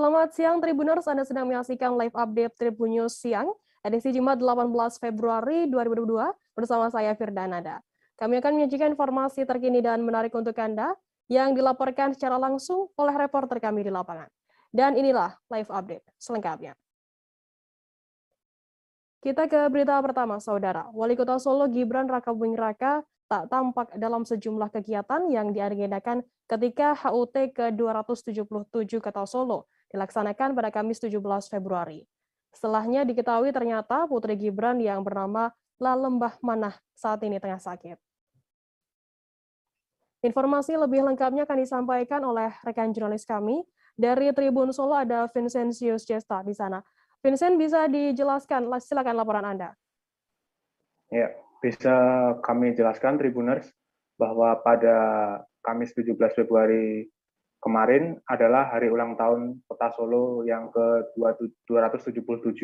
Selamat siang Tribuners, Anda sedang menyaksikan live update Tribun News Siang, edisi Jumat 18 Februari 2022, bersama saya Firdanada. Kami akan menyajikan informasi terkini dan menarik untuk Anda, yang dilaporkan secara langsung oleh reporter kami di lapangan. Dan inilah live update selengkapnya. Kita ke berita pertama, Saudara. Wali Kota Solo Gibran Rakabuming Raka tak tampak dalam sejumlah kegiatan yang diagendakan ketika HUT ke-277 Kota Solo dilaksanakan pada Kamis 17 Februari. Setelahnya diketahui ternyata Putri Gibran yang bernama Lalembah Manah saat ini tengah sakit. Informasi lebih lengkapnya akan disampaikan oleh rekan jurnalis kami. Dari Tribun Solo ada Vincentius Jesta di sana. Vincent, bisa dijelaskan, silakan laporan Anda. Ya, bisa kami jelaskan Tribuners bahwa pada Kamis 17 Februari kemarin adalah hari ulang tahun Kota Solo yang ke-277.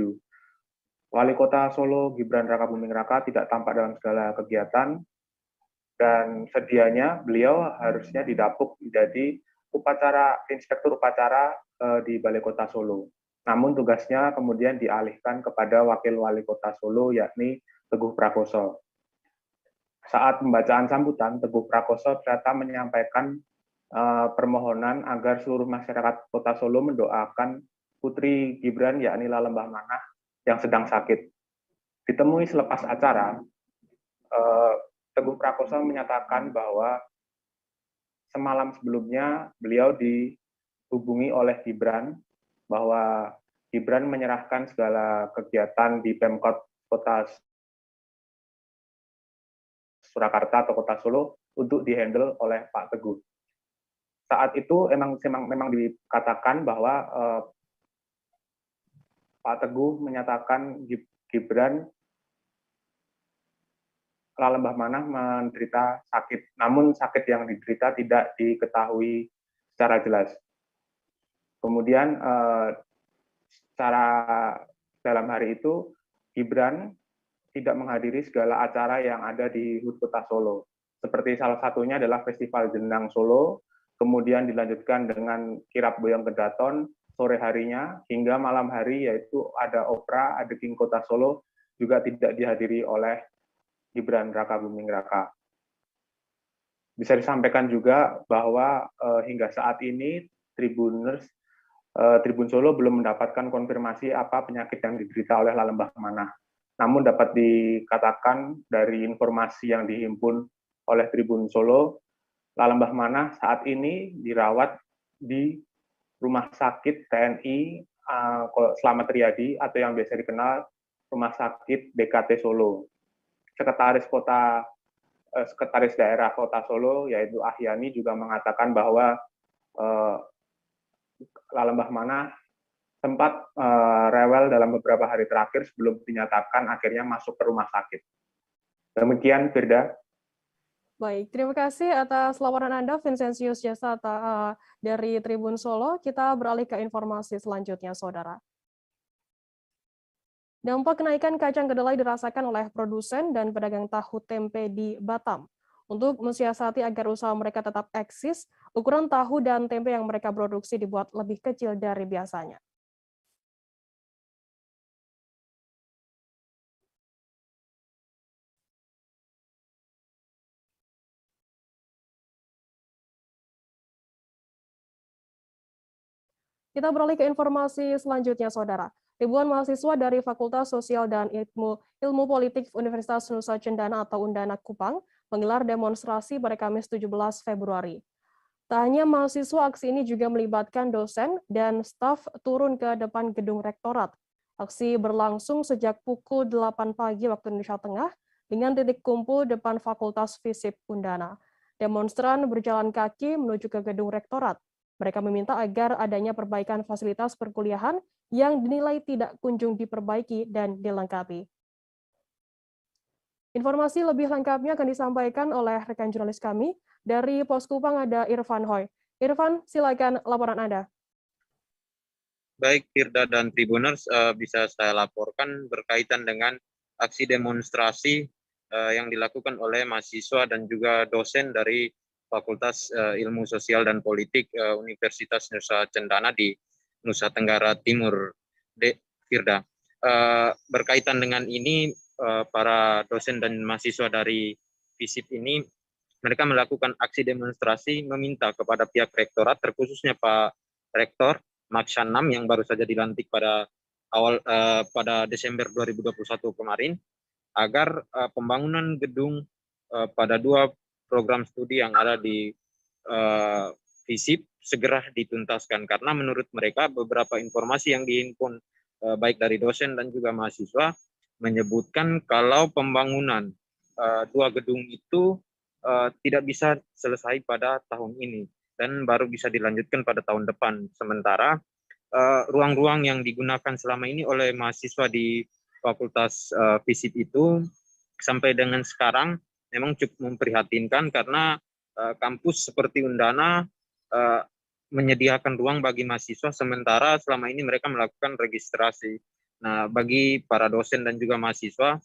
Wali Kota Solo Gibran Rakabuming Raka tidak tampak dalam segala kegiatan dan sedianya beliau harusnya didapuk menjadi inspektur upacara di Balai Kota Solo. Namun tugasnya kemudian dialihkan kepada Wakil Wali Kota Solo yakni Teguh Prakoso. Saat pembacaan sambutan, Teguh Prakoso ternyata menyampaikan permohonan agar seluruh masyarakat Kota Solo mendoakan Putri Gibran yakni Lalembah Manah yang sedang sakit. Ditemui selepas acara, Teguh Prakoso menyatakan bahwa semalam sebelumnya beliau dihubungi oleh Gibran bahwa Gibran menyerahkan segala kegiatan di Pemkot Kota Surakarta atau Kota Solo untuk dihandle oleh Pak Teguh. Saat itu memang dikatakan bahwa Pak Teguh menyatakan Gibran Lalembah Manah menderita sakit, namun sakit yang diderita tidak diketahui secara jelas. Kemudian secara dalam hari itu Gibran tidak menghadiri segala acara yang ada di HUT Kota Solo. Seperti salah satunya adalah Festival Jenang Solo, kemudian dilanjutkan dengan Kirap Boyong Kedaton sore harinya, hingga malam hari yaitu ada opera, ada King Kota Solo, juga tidak dihadiri oleh Gibran Rakabuming Raka. Bisa disampaikan juga bahwa hingga saat ini Tribun Solo belum mendapatkan konfirmasi apa penyakit yang diderita oleh Lalembah Manah. Namun dapat dikatakan dari informasi yang dihimpun oleh Tribun Solo, Lalembah Manah saat ini dirawat di Rumah Sakit TNI Slamet Riyadi atau yang biasa dikenal Rumah Sakit DKT Solo. Sekretaris Daerah Kota Solo yaitu Ahyani juga mengatakan bahwa Lalembah Manah sempat rewel dalam beberapa hari terakhir sebelum dinyatakan akhirnya masuk ke rumah sakit. Demikian, Firda. Baik, terima kasih atas laporan Anda, Vincentius Jasa dari Tribun Solo. Kita beralih ke informasi selanjutnya, Saudara. Dampak kenaikan kacang kedelai dirasakan oleh produsen dan pedagang tahu tempe di Batam. Untuk mensiasati agar usaha mereka tetap eksis, ukuran tahu dan tempe yang mereka produksi dibuat lebih kecil dari biasanya. Kita beralih ke informasi selanjutnya, Saudara. Ribuan mahasiswa dari Fakultas Sosial dan Ilmu Politik Universitas Nusa Cendana atau Undana Kupang menggelar demonstrasi pada Kamis 17 Februari. Tak hanya mahasiswa, aksi ini juga melibatkan dosen dan staf turun ke depan gedung rektorat. Aksi berlangsung sejak pukul 8 pagi waktu Indonesia Tengah dengan titik kumpul depan Fakultas Fisip Undana. Demonstran berjalan kaki menuju ke gedung rektorat. Mereka meminta agar adanya perbaikan fasilitas perkuliahan yang dinilai tidak kunjung diperbaiki dan dilengkapi. Informasi lebih lengkapnya akan disampaikan oleh rekan jurnalis kami. Dari Pos Kupang ada Irfan Hoy. Irfan, silakan laporan Anda. Baik, Firda dan Tribuners, bisa saya laporkan berkaitan dengan aksi demonstrasi yang dilakukan oleh mahasiswa dan juga dosen dari Fakultas Ilmu Sosial dan Politik Universitas Nusa Cendana di Nusa Tenggara Timur, Firda. Berkaitan dengan ini, para dosen dan mahasiswa dari FISIP ini, mereka melakukan aksi demonstrasi meminta kepada pihak rektorat, terkhususnya Pak Rektor Makshanam yang baru saja dilantik pada Desember 2021 kemarin, agar pembangunan gedung pada 2 program studi yang ada di FISIP segera dituntaskan, karena menurut mereka beberapa informasi yang dihimpun baik dari dosen dan juga mahasiswa menyebutkan kalau pembangunan 2 gedung itu tidak bisa selesai pada tahun ini dan baru bisa dilanjutkan pada tahun depan. Sementara ruang-ruang yang digunakan selama ini oleh mahasiswa di Fakultas FISIP itu sampai dengan sekarang memang cukup memprihatinkan, karena kampus seperti Undana menyediakan ruang bagi mahasiswa, sementara selama ini mereka melakukan registrasi. Nah, bagi para dosen dan juga mahasiswa,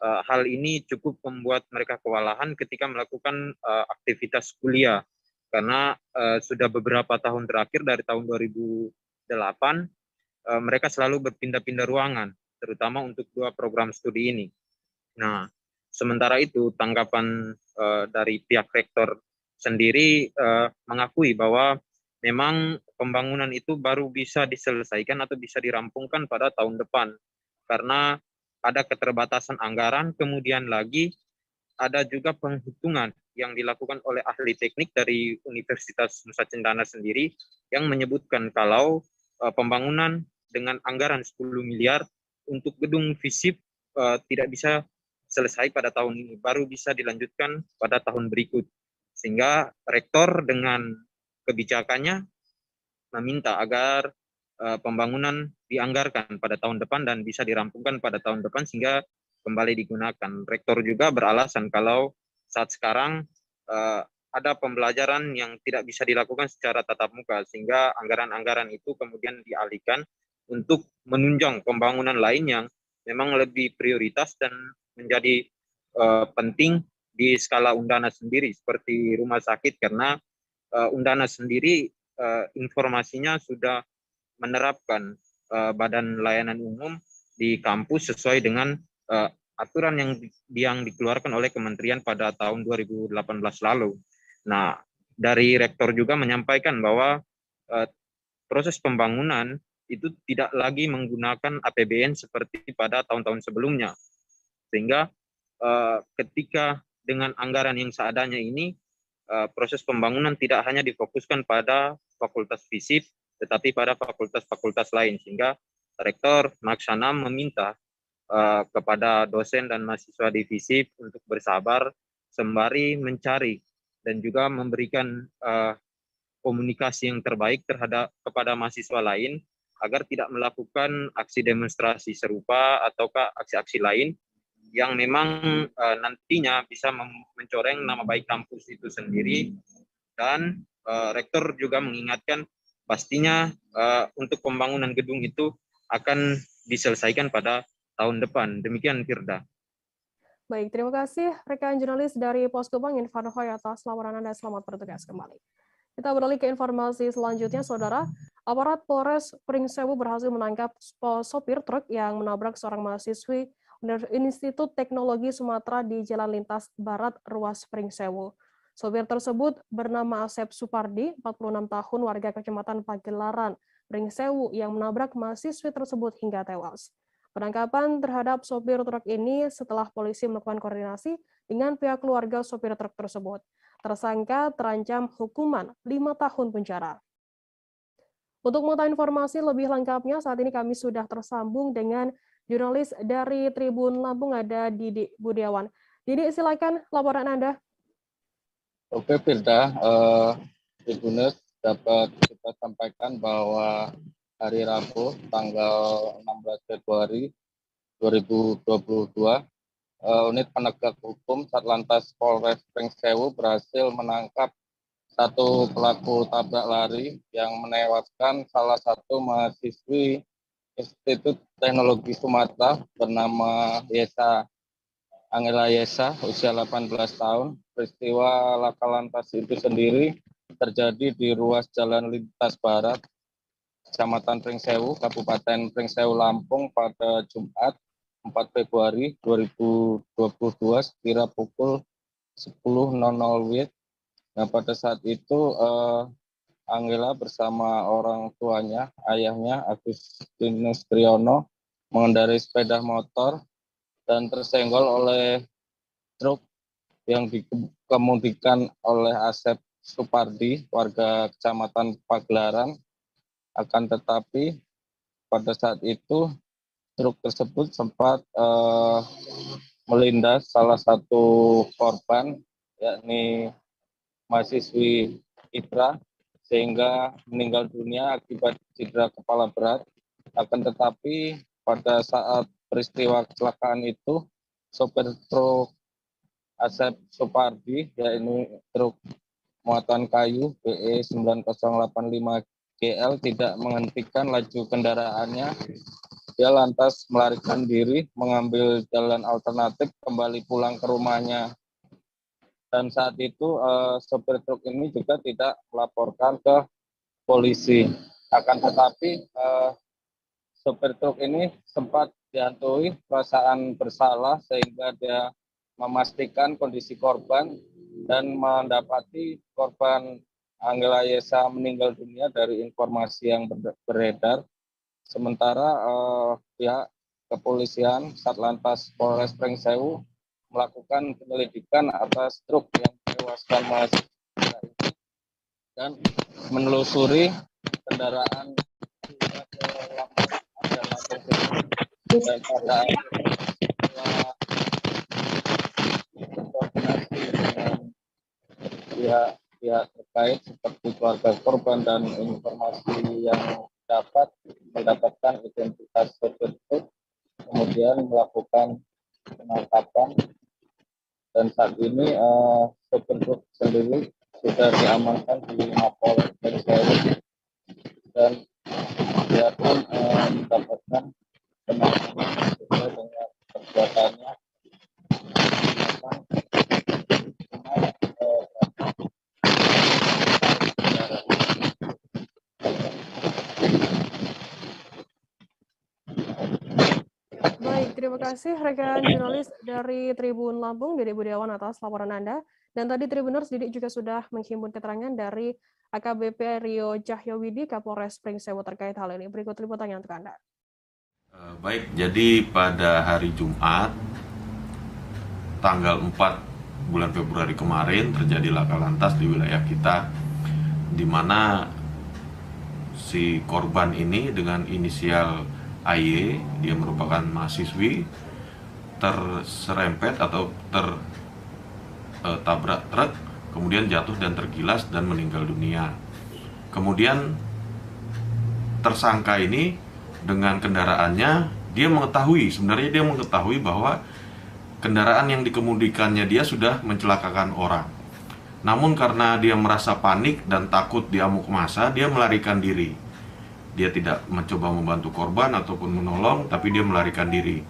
hal ini cukup membuat mereka kewalahan ketika melakukan aktivitas kuliah, karena sudah beberapa tahun terakhir dari tahun 2008 mereka selalu berpindah-pindah ruangan, terutama untuk 2 program studi ini. Nah, sementara itu tanggapan dari pihak rektor sendiri mengakui bahwa memang pembangunan itu baru bisa diselesaikan atau bisa dirampungkan pada tahun depan, karena ada keterbatasan anggaran, kemudian lagi ada juga penghitungan yang dilakukan oleh ahli teknik dari Universitas Nusa Cendana sendiri yang menyebutkan kalau pembangunan dengan anggaran 10 miliar untuk gedung FISIP tidak bisa selesai pada tahun ini, baru bisa dilanjutkan pada tahun berikut. Sehingga rektor dengan kebijakannya meminta agar pembangunan dianggarkan pada tahun depan dan bisa dirampungkan pada tahun depan sehingga kembali digunakan. Rektor juga beralasan kalau saat sekarang ada pembelajaran yang tidak bisa dilakukan secara tatap muka, sehingga anggaran-anggaran itu kemudian dialihkan untuk menunjang pembangunan lain yang memang lebih prioritas dan menjadi penting di skala Undana sendiri, seperti rumah sakit, karena Undana sendiri informasinya sudah menerapkan badan layanan umum di kampus sesuai dengan aturan yang dikeluarkan oleh kementerian pada tahun 2018 lalu. Nah, dari rektor juga menyampaikan bahwa proses pembangunan itu tidak lagi menggunakan APBN seperti pada tahun-tahun sebelumnya, sehingga ketika dengan anggaran yang seadanya ini, proses pembangunan tidak hanya difokuskan pada Fakultas FISIP, tetapi pada fakultas-fakultas lain, sehingga Rektor Makshanam meminta kepada dosen dan mahasiswa di FISIP untuk bersabar sembari mencari dan juga memberikan komunikasi yang terbaik kepada mahasiswa lain agar tidak melakukan aksi demonstrasi serupa ataukah aksi-aksi lain yang memang nantinya bisa mencoreng nama baik kampus itu sendiri. Dan rektor juga mengingatkan pastinya untuk pembangunan gedung itu akan diselesaikan pada tahun depan. Demikian, Firda. Baik, terima kasih rekan jurnalis dari Poskubang Irfan Hoy atas laporan Anda. Selamat bertugas kembali. Kita beralih ke informasi selanjutnya, Saudara. Aparat Polres Pringsewu berhasil menangkap sopir truk yang menabrak seorang mahasiswi Institut Teknologi Sumatera di Jalan Lintas Barat, Ruas Pringsewu. Sopir tersebut bernama Asep Supardi, 46 tahun, warga Kecamatan Pagelaran, Pringsewu, yang menabrak mahasiswi tersebut hingga tewas. Penangkapan terhadap sopir truk ini setelah polisi melakukan koordinasi dengan pihak keluarga sopir truk tersebut. Tersangka terancam hukuman 5 tahun penjara. Untuk mengetahui informasi lebih lengkapnya, saat ini kami sudah tersambung dengan jurnalis dari Tribun Lampung, ada Didi Budiawan. Didi, silakan laporan Anda. Oke, Firda, Tribuners dapat kita sampaikan bahwa hari Rabu, tanggal 16 Februari 2022, unit penegak hukum Satlantas Polres Pringsewu berhasil menangkap satu pelaku tabrak lari yang menewaskan salah satu mahasiswi Institut Teknologi Sumatera bernama Angela Yesa, usia 18 tahun. Peristiwa laka lantas itu sendiri terjadi di ruas Jalan Lintas Barat, Kecamatan Pringsewu, Kabupaten Pringsewu, Lampung pada Jumat 4 Februari 2022 sekira pukul 10.00 WIB. Nah, pada saat itu Anggela bersama orang tuanya, ayahnya Agustinus Triyono, mengendarai sepeda motor dan tersenggol oleh truk yang dikemudikan oleh Asep Supardi, warga Kecamatan Pagelaran. Akan tetapi pada saat itu truk tersebut sempat melindas salah satu korban, yakni mahasiswi Itra, sehingga meninggal dunia akibat cedera kepala berat. Akan tetapi pada saat peristiwa kecelakaan itu, sopir truk Asep Supardi, yaitu truk muatan kayu BE 9085 GL, tidak menghentikan laju kendaraannya. Dia lantas melarikan diri, mengambil jalan alternatif kembali pulang ke rumahnya. Dan saat itu sopir truk ini juga tidak melaporkan ke polisi. Akan tetapi sopir truk ini sempat dihantui perasaan bersalah sehingga dia memastikan kondisi korban dan mendapati korban Anggela Yesa meninggal dunia dari informasi yang beredar. Sementara pihak kepolisian Satlantas Polres Pringsewu melakukan penyelidikan atas truk yang menewaskan mahasiswa ini dan menelusuri kendaraan hingga ke Lampung dan pada akhirnya koordinasi dengan pihak terkait seperti keluarga korban dan informasi yang mendapatkan identitas sopir truk, kemudian melakukan penangkapan. Dan saat ini sopir truk sendiri sudah diamankan di Mapolres Pringsewu dan dia pun mendapatkan penanganan sesuai dengan perbuatannya. Baik, terima kasih rekan jurnalis dari Tribun Lampung, Dede Budiawan, atas laporan Anda. Dan tadi Tribuners, Didik juga sudah menghimpun keterangan dari AKBP Rio Cahyowidi, Kapolres Pringsewu terkait hal ini. Berikut liputannya untuk Anda. Baik, jadi pada hari Jumat, tanggal 4 bulan Februari kemarin, terjadi laka lantas di wilayah kita, di mana si korban ini dengan inisial AY, dia merupakan mahasiswi, terserempet atau tertabrak truk, kemudian jatuh dan tergilas dan meninggal dunia. Kemudian tersangka ini dengan kendaraannya, sebenarnya dia mengetahui bahwa kendaraan yang dikemudikannya dia sudah mencelakakan orang. Namun karena dia merasa panik dan takut diamuk massa, dia melarikan diri. Dia tidak mencoba membantu korban ataupun menolong, tapi dia melarikan diri.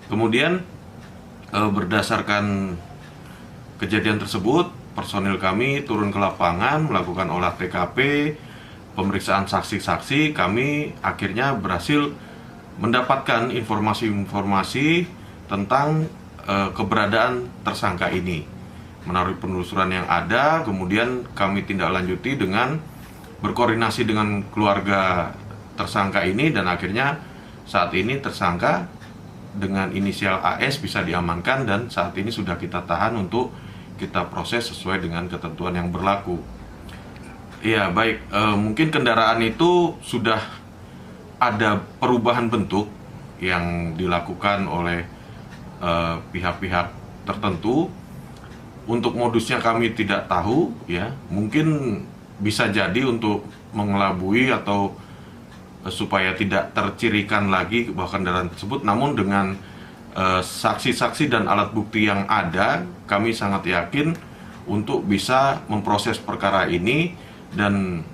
Kemudian berdasarkan kejadian tersebut, personil kami turun ke lapangan, melakukan olah TKP, pemeriksaan saksi-saksi. Kami akhirnya berhasil mendapatkan informasi-informasi tentang keberadaan tersangka ini. Melalui penelusuran yang ada, kemudian kami tindak lanjuti dengan berkoordinasi dengan keluarga tersangka ini, dan akhirnya saat ini tersangka dengan inisial AS bisa diamankan dan saat ini sudah kita tahan untuk kita proses sesuai dengan ketentuan yang berlaku. Ya baik, mungkin kendaraan itu sudah ada perubahan bentuk yang dilakukan oleh pihak-pihak tertentu. Untuk modusnya kami tidak tahu, ya mungkin bisa jadi untuk mengelabui atau supaya tidak tercirikan lagi bahwa kendaraan tersebut. Namun dengan saksi-saksi dan alat bukti yang ada, kami sangat yakin untuk bisa memproses perkara ini dan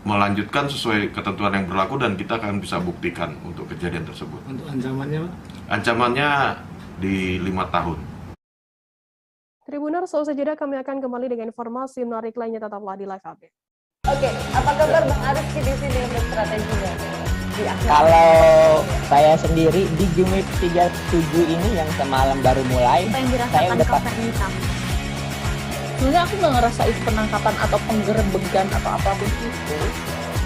melanjutkan sesuai ketentuan yang berlaku, dan kita akan bisa buktikan untuk kejadian tersebut. Untuk ancamannya, Pak? Ancamannya di 5 tahun. Tribuners, seusai jeda kami akan kembali dengan informasi menarik lainnya, tetaplah di Live Update. Oke, apa kabar Bang Arief di sini untuk strateginya? Kalau saya sendiri di Jumip 37 ini yang semalam baru mulai, apa yang saya dirasakan udah Kak Fernita? Sebenarnya aku nggak ngerasain penangkapan atau penggerebegan atau apapun itu,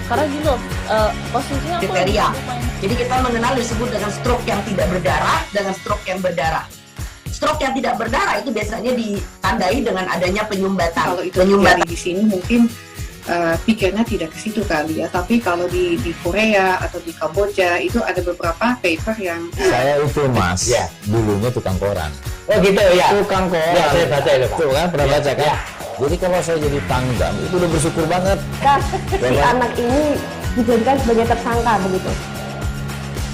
karena gini loh, posisinya aku Kriteria. Jadi kita mengenal disebut dengan stroke yang tidak berdarah dengan stroke yang berdarah. Stroke yang tidak berdarah itu biasanya ditandai dengan adanya penyumbatan. Kalau itu terjadi di sini mungkin pikirnya tidak ke situ kali ya, tapi kalau di Korea atau di Kamboja itu ada beberapa paper yang saya itu mas, ya, dulunya tukang koran. Oh gitu ya? Tukang koran. Ya, saya baca itu Pak. Tuh kan, pernah baca kan? Ya. Jadi kalau saya jadi tanggam, itu udah bersyukur banget. Si anak ini dijadikan sebagai tersangka begitu.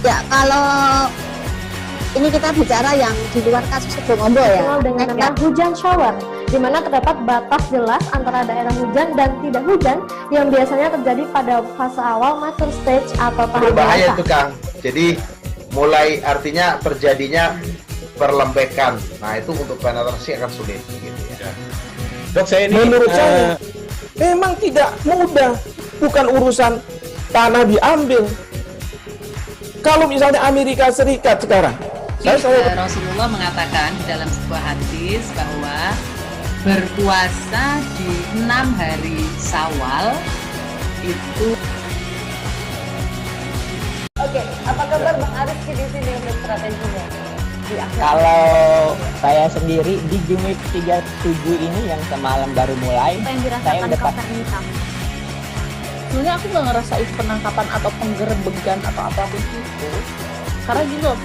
Ya, kalau ini kita bicara yang di luar kasus Sebong Ombo ya. Dengan nama hujan shower, di mana terdapat batas jelas antara daerah hujan dan tidak hujan yang biasanya terjadi pada fase awal mature stage atau tahap berbahaya dewasa. itu Kang. Jadi mulai artinya terjadinya perlembekan. Nah itu untuk penetrasi akan sulit gitu ya. Dok, saya ini menurut saya memang tidak mudah, bukan urusan tanah diambil. Kalau misalnya Amerika Serikat sekarang, Rasulullah mengatakan dalam sebuah hadis bahwa berpuasa di 6 hari Syawal itu. Oke, apa kabar Bang Arief di sini untuk strateginya? Kalau saya sendiri di Jumip 37 ini yang semalam baru mulai, Apa yang saya dirasakan udah Kak Fernita? sebenarnya aku nggak ngerasain penangkapan atau penggerebegan atau apapun itu, karena gini loh,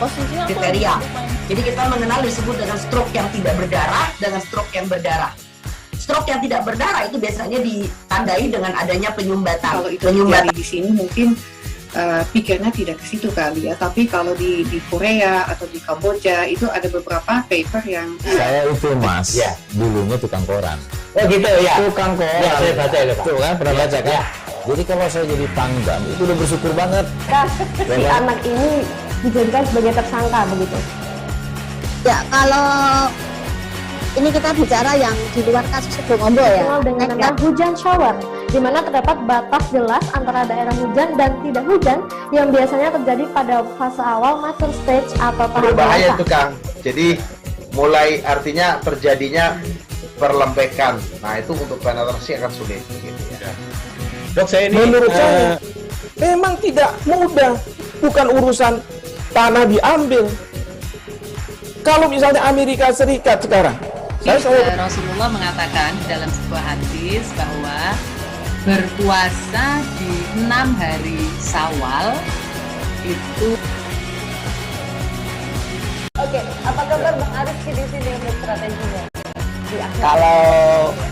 posisinya aku Kriteria. Jadi kita mengenal disebut dengan stroke yang tidak berdarah dengan stroke yang berdarah. Stroke yang tidak berdarah itu biasanya ditandai dengan adanya penyumbatan. kalau itu terjadi di sini mungkin pikirnya tidak ke situ kali ya, tapi kalau di Korea atau di Kamboja itu ada beberapa paper yang Saya itu mas, Ya. dulunya tukang koran. Oh gitu ya? Tukang koran. Ya, saya baca itu Pak. Tuh kan, pernah baca kan? Ya. Jadi kalau saya jadi tanggam, itu udah bersyukur banget. Si anak ini dijadikan sebagai tersangka begitu. Ya, kalau ini kita bicara yang di luar kasus Sebong Ombo ya. Dengan nama hujan shower, di mana terdapat batas jelas antara daerah hujan dan tidak hujan yang biasanya terjadi pada fase awal mature stage atau tahap Berbahaya dewasa. itu Kang. Jadi mulai artinya terjadinya perlembekan. Nah itu untuk penetrasi akan sulit gitu ya. Dok, saya ini menurut saya memang tidak mudah, bukan urusan tanah diambil. Kalau misalnya Amerika Serikat sekarang, Rasulullah mengatakan dalam sebuah hadis bahwa berpuasa di 6 hari Syawal itu. Oke, apa kabar Bang Arief di sini untuk strateginya? Kalau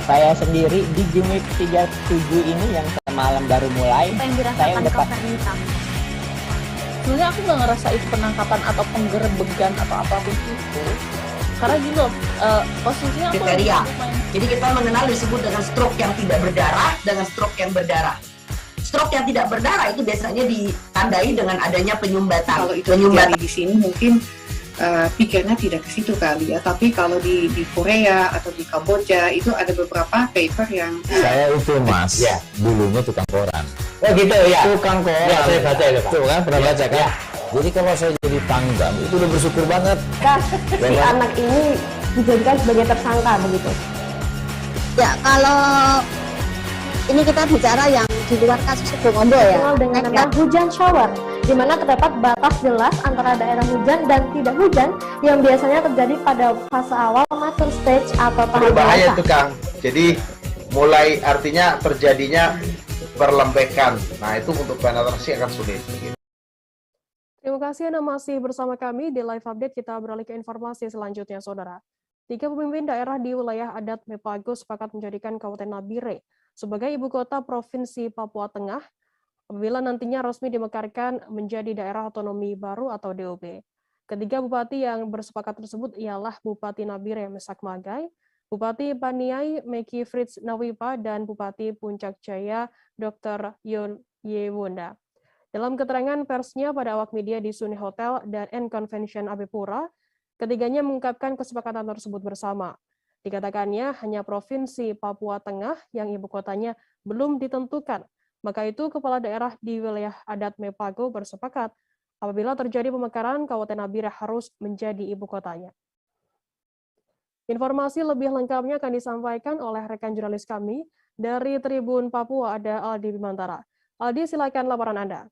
saya sendiri di Jumip 37 ini yang semalam baru mulai, Apa yang saya dirasakan udah Kak Fernita? sebenarnya aku nggak ngerasain penangkapan atau penggerebegan atau apapun itu, karena gini loh, posisinya aku Kriteria. Jadi kita mengenal disebut dengan stroke yang tidak berdarah dengan stroke yang berdarah. Stroke yang tidak berdarah itu biasanya ditandai dengan adanya penyumbatan. kalau itu terjadi di sini mungkin pikirnya tidak ke situ kali ya, tapi kalau di Korea atau di Kamboja itu ada beberapa paper yang Saya itu mas, Ya. dulunya tukang koran. Oh gitu ya? Tukang koran. Ya, saya baca itu Pak. Tuh kan, pernah baca kan? Ya. Jadi kalau saya jadi tanggam, itu udah bersyukur banget. Si anak ini dijadikan sebagai tersangka begitu. Ya, kalau ini kita bicara yang di luar kasus Sebong Ombo ya. Dengan nama hujan shower, di mana terdapat batas jelas antara daerah hujan dan tidak hujan yang biasanya terjadi pada fase awal mature stage atau tahap Berbahaya dewasa. itu Kang. Jadi mulai artinya terjadinya perlembekan. Nah itu untuk penetrasi akan sulit gitu. Terima kasih Anda masih bersama kami di Live Update. Kita beralih ke informasi selanjutnya, Saudara. 3 pemimpin daerah di wilayah adat Mepago sepakat menjadikan Kabupaten Nabire sebagai ibu kota Provinsi Papua Tengah apabila nantinya resmi dimekarkan menjadi daerah otonomi baru atau DOB. Ketiga bupati yang bersepakat tersebut ialah Bupati Nabire Mesak Magai, Bupati Paniai Meki Fritz Nawipa, dan Bupati Puncak Jaya Dr. Yon Yewonda. Dalam keterangan persnya pada awak media di Suni Hotel dan N Convention Abepura, ketiganya mengungkapkan kesepakatan tersebut bersama. Dikatakannya hanya Provinsi Papua Tengah yang ibu kotanya belum ditentukan. Maka itu kepala daerah di wilayah adat Mepago bersepakat apabila terjadi pemekaran, Kabupaten Nabire harus menjadi ibu kotanya. Informasi lebih lengkapnya akan disampaikan oleh rekan jurnalis kami dari Tribun Papua, ada Aldi Bimantara. Aldi, silakan laporan Anda.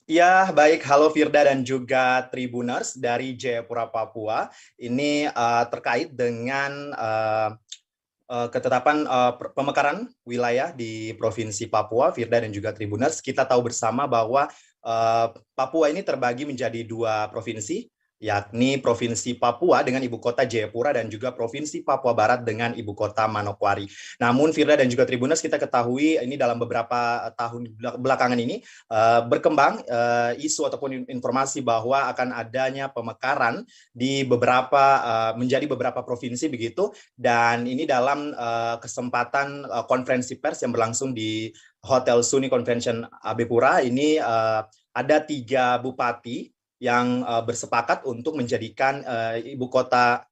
Ya, baik. Halo Firda dan juga Tribuners dari Jayapura, Papua. Ini terkait dengan ketetapan pemekaran wilayah di Provinsi Papua, Firda dan juga Tribuners. Kita tahu bersama bahwa Papua ini terbagi menjadi 2 provinsi, yakni Provinsi Papua dengan ibu kota Jayapura dan juga Provinsi Papua Barat dengan ibu kota Manokwari. Namun Firda dan juga Tribuners, kita ketahui ini dalam beberapa tahun belakangan ini berkembang isu ataupun informasi bahwa akan adanya pemekaran di menjadi beberapa provinsi begitu, dan ini dalam kesempatan konferensi pers yang berlangsung di Hotel Suni Convention Abepura ini ada 3 bupati yang bersepakat untuk menjadikan ibu kota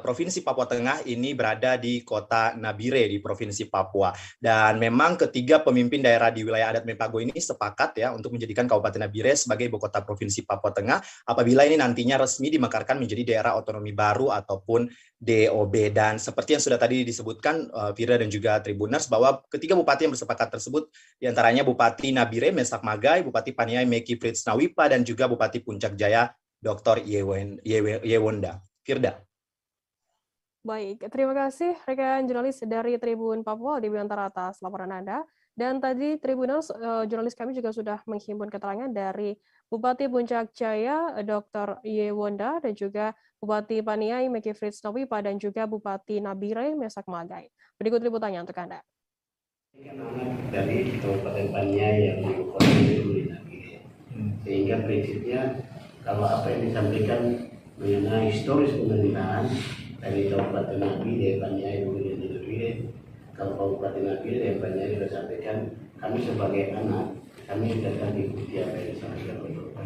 Provinsi Papua Tengah ini berada di kota Nabire di Provinsi Papua. Dan memang ketiga pemimpin daerah di wilayah adat Mepago ini sepakat ya untuk menjadikan Kabupaten Nabire sebagai ibu kota Provinsi Papua Tengah apabila ini nantinya resmi dimekarkan menjadi daerah otonomi baru ataupun DOB. Dan seperti yang sudah tadi disebutkan Firda dan juga Tribuners bahwa ketiga bupati yang bersepakat tersebut diantaranya Bupati Nabire Mesak Magai, Bupati Paniai Meki Frits Nawipa, dan juga Bupati Puncak Jaya Dr. Yewonda. Firda. Baik, terima kasih rekan jurnalis dari Tribun Papua di Bimantara atas laporan Anda. Dan tadi Tribuners, jurnalis kami juga sudah menghimpun keterangan dari Bupati Puncak Jaya, Dr. Yewonda, dan juga Bupati Paniai Meki Frits Nawipa, dan juga Bupati Nabire Mesak Magai. Berikut liputannya untuk Anda. Dari Kabupaten Paniai yang di kota di Nabire. Sehingga prinsipnya kalau apa yang disampaikan mengenai historis pemerintahan dari Kabupaten Nabire, Paniai, kemudian di Nabire, kalau Kabupaten Nabire dan Paniai sudah sampaikan, kami sebagai anak, kami tidak akan ikuti apa yang disampaikan oleh Bapak.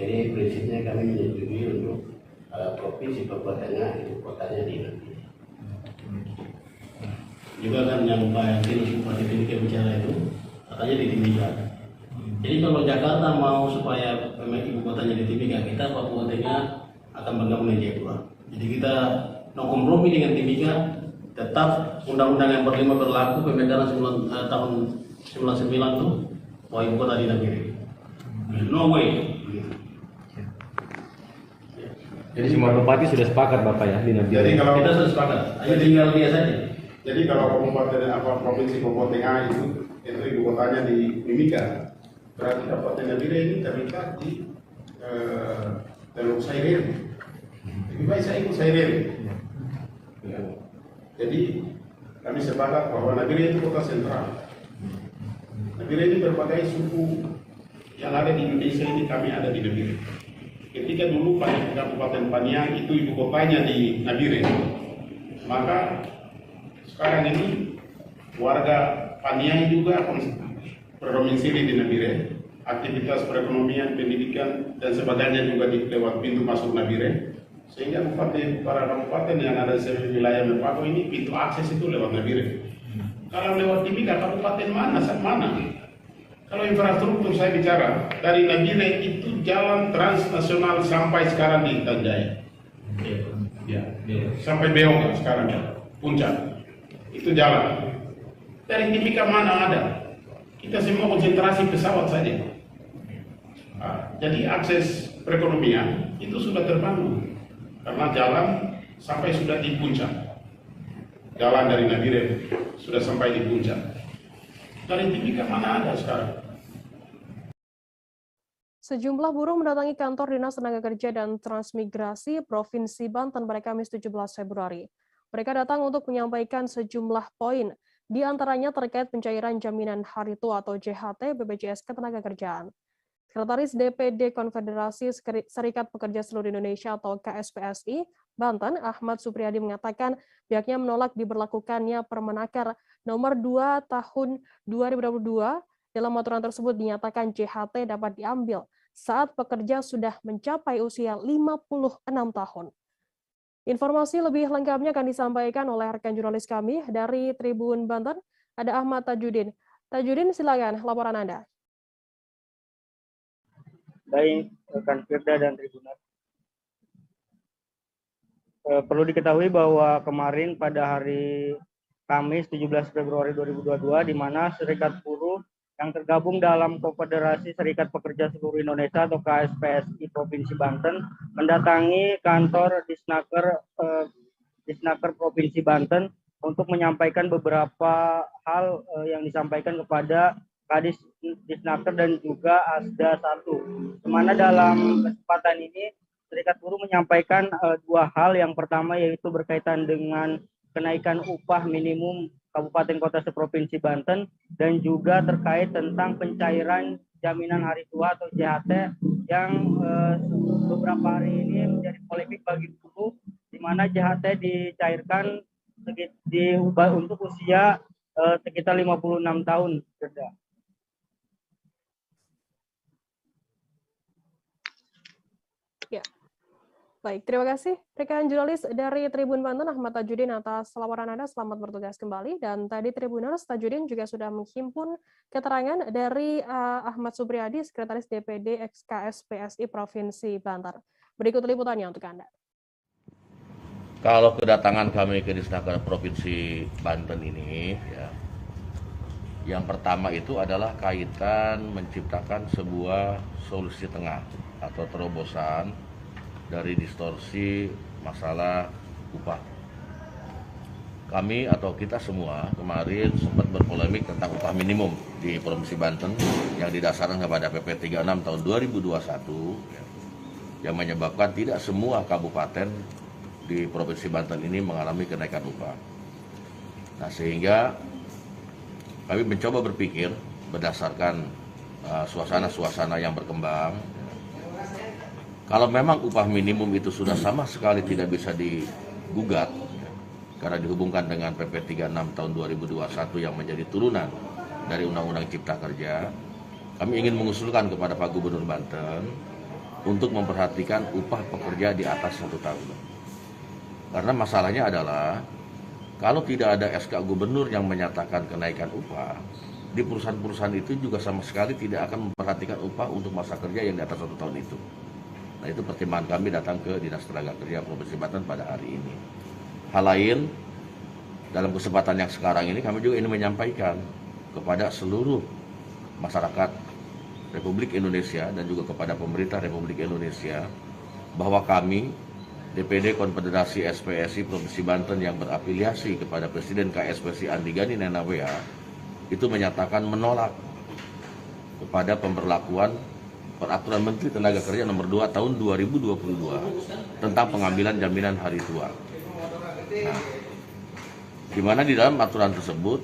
Jadi prinsipnya kami menyetujui untuk Provinsi Papua Tengah, ibu kotanya di Nabire. Juga kan yang Pak Yasir Bupati Timika bicara itu, katanya di Timika. Jadi kalau Jakarta mau supaya ibu kotanya di Timika, kita Papua Tengah akan bergabung dengan Jayapura. Jadi kita no kompromi dengan Timika, tetap undang-undang yang berlaku pemekaran tahun 99 itu bahwa ibu kota di Nabire. No way. Jadi semua bupati sudah sepakat Bapak ya di Nabire. Jadi kalau kita sudah sepakat, hanya tinggal dia saja. Jadi kalau Provinsi Papua Tengah itu ibu kotanya di Mimika, berarti Kabupaten Nabire ini terlibat di Teluk Saireri. Lebih baik saya ikut Saireri. Ya. Jadi kami sepakat bahwa Nabire itu kota sentral. Nabire ini berbagai suku yang ada di Indonesia ini, kami ada di Nabire. Ketika dulu Kabupaten Paniai itu ibu kotanya di Nabire, maka sekarang ini warga Paniai juga berdomisili di Nabire. Aktivitas perekonomian, pendidikan, dan sebagainya juga lewat pintu masuk Nabire. Sehingga para kabupaten yang ada di wilayah Mepago ini pintu akses itu lewat Nabire. Kalau lewat Timika, kabupaten mana? Kalau infrastruktur saya bicara, dari Nabire itu jalan transnasional sampai sekarang di Tanjai. Ya. Sampai Beonga sekarang ya, Puncak. Itu jalan. Dari Timika mana ada? Kita semua konsentrasi pesawat saja. Jadi akses perekonomian itu sudah terbangun. Karena jalan sampai sudah di puncak. Jalan dari Nabire sudah sampai di puncak. Dari Timika mana ada sekarang? Sejumlah buruh mendatangi kantor Dinas Tenaga Kerja dan Transmigrasi Provinsi Banten pada Kamis 17 Februari. Mereka datang untuk menyampaikan sejumlah poin, di antaranya terkait pencairan jaminan hari tua atau JHT BPJS Ketenagakerjaan. Sekretaris DPD Konfederasi Serikat Pekerja Seluruh Indonesia atau KSPSI, Banten, Ahmad Supriyadi mengatakan pihaknya menolak diberlakukannya Permenaker nomor 2 tahun 2022. Dalam aturan tersebut dinyatakan JHT dapat diambil saat pekerja sudah mencapai usia 56 tahun. Informasi lebih lengkapnya akan disampaikan oleh rekan jurnalis kami dari Tribun Banten, ada Ahmad Tajudin. Tajudin, silakan laporan Anda. Baik, rekan Firda dan Tribuners. Perlu diketahui bahwa kemarin pada hari Kamis 17 Februari 2022, di mana Serikat Buruh yang tergabung dalam Konfederasi Serikat Pekerja Seluruh Indonesia atau KSPSI Provinsi Banten mendatangi kantor Disnaker Provinsi Banten untuk menyampaikan beberapa hal yang disampaikan kepada Kadis Disnaker dan juga Asda 1. Di mana dalam kesempatan ini Serikat Buruh menyampaikan dua hal. Yang pertama yaitu berkaitan dengan kenaikan upah minimum Kabupaten Kota seprovinsi Banten dan juga terkait tentang pencairan jaminan hari tua atau JHT yang beberapa hari ini menjadi polemik bagi buruh, di mana JHT dicairkan untuk usia sekitar 56 tahun. Ya. Baik, terima kasih rekan jurnalis dari Tribun Banten Ahmad Tajudin atas laporan Anda. Selamat bertugas kembali. Dan tadi Tribuners, Tajudin juga sudah menghimpun keterangan dari Ahmad Supriyadi, Sekretaris DPD KSPSI Provinsi Banten. Berikut liputannya untuk Anda. Kalau kedatangan kami ke Disnaker Provinsi Banten ini, ya, yang pertama itu adalah kaitan menciptakan sebuah solusi tengah atau terobosan dari distorsi masalah upah. Kami atau kita semua kemarin sempat berpolemik tentang upah minimum di Provinsi Banten yang didasarkan kepada PP 36 tahun 2021 yang menyebabkan tidak semua kabupaten di Provinsi Banten ini mengalami kenaikan upah. Nah, sehingga kami mencoba berpikir berdasarkan suasana-suasana yang berkembang. Kalau memang upah minimum itu sudah sama sekali tidak bisa digugat karena dihubungkan dengan PP 36 tahun 2021 yang menjadi turunan dari Undang-Undang Cipta Kerja, kami ingin mengusulkan kepada Pak Gubernur Banten untuk memperhatikan upah pekerja di atas 1 tahun. Karena masalahnya adalah kalau tidak ada SK Gubernur yang menyatakan kenaikan upah, di perusahaan-perusahaan itu juga sama sekali tidak akan memperhatikan upah untuk masa kerja yang di atas 1 tahun itu. Nah, itu pertimbangan kami datang ke Dinas Tenaga Kerja Provinsi Banten pada hari ini. Hal lain, dalam kesempatan yang sekarang ini kami juga ingin menyampaikan kepada seluruh masyarakat Republik Indonesia dan juga kepada pemerintah Republik Indonesia bahwa kami, DPD Konfederasi SPSI Provinsi Banten yang berafiliasi kepada Presiden KSPSI Andi Gani Nenawea, itu menyatakan menolak kepada pemberlakuan Peraturan Menteri Tenaga Kerja Nomor 2 Tahun 2022 tentang pengambilan jaminan hari tua. Nah, di mana di dalam aturan tersebut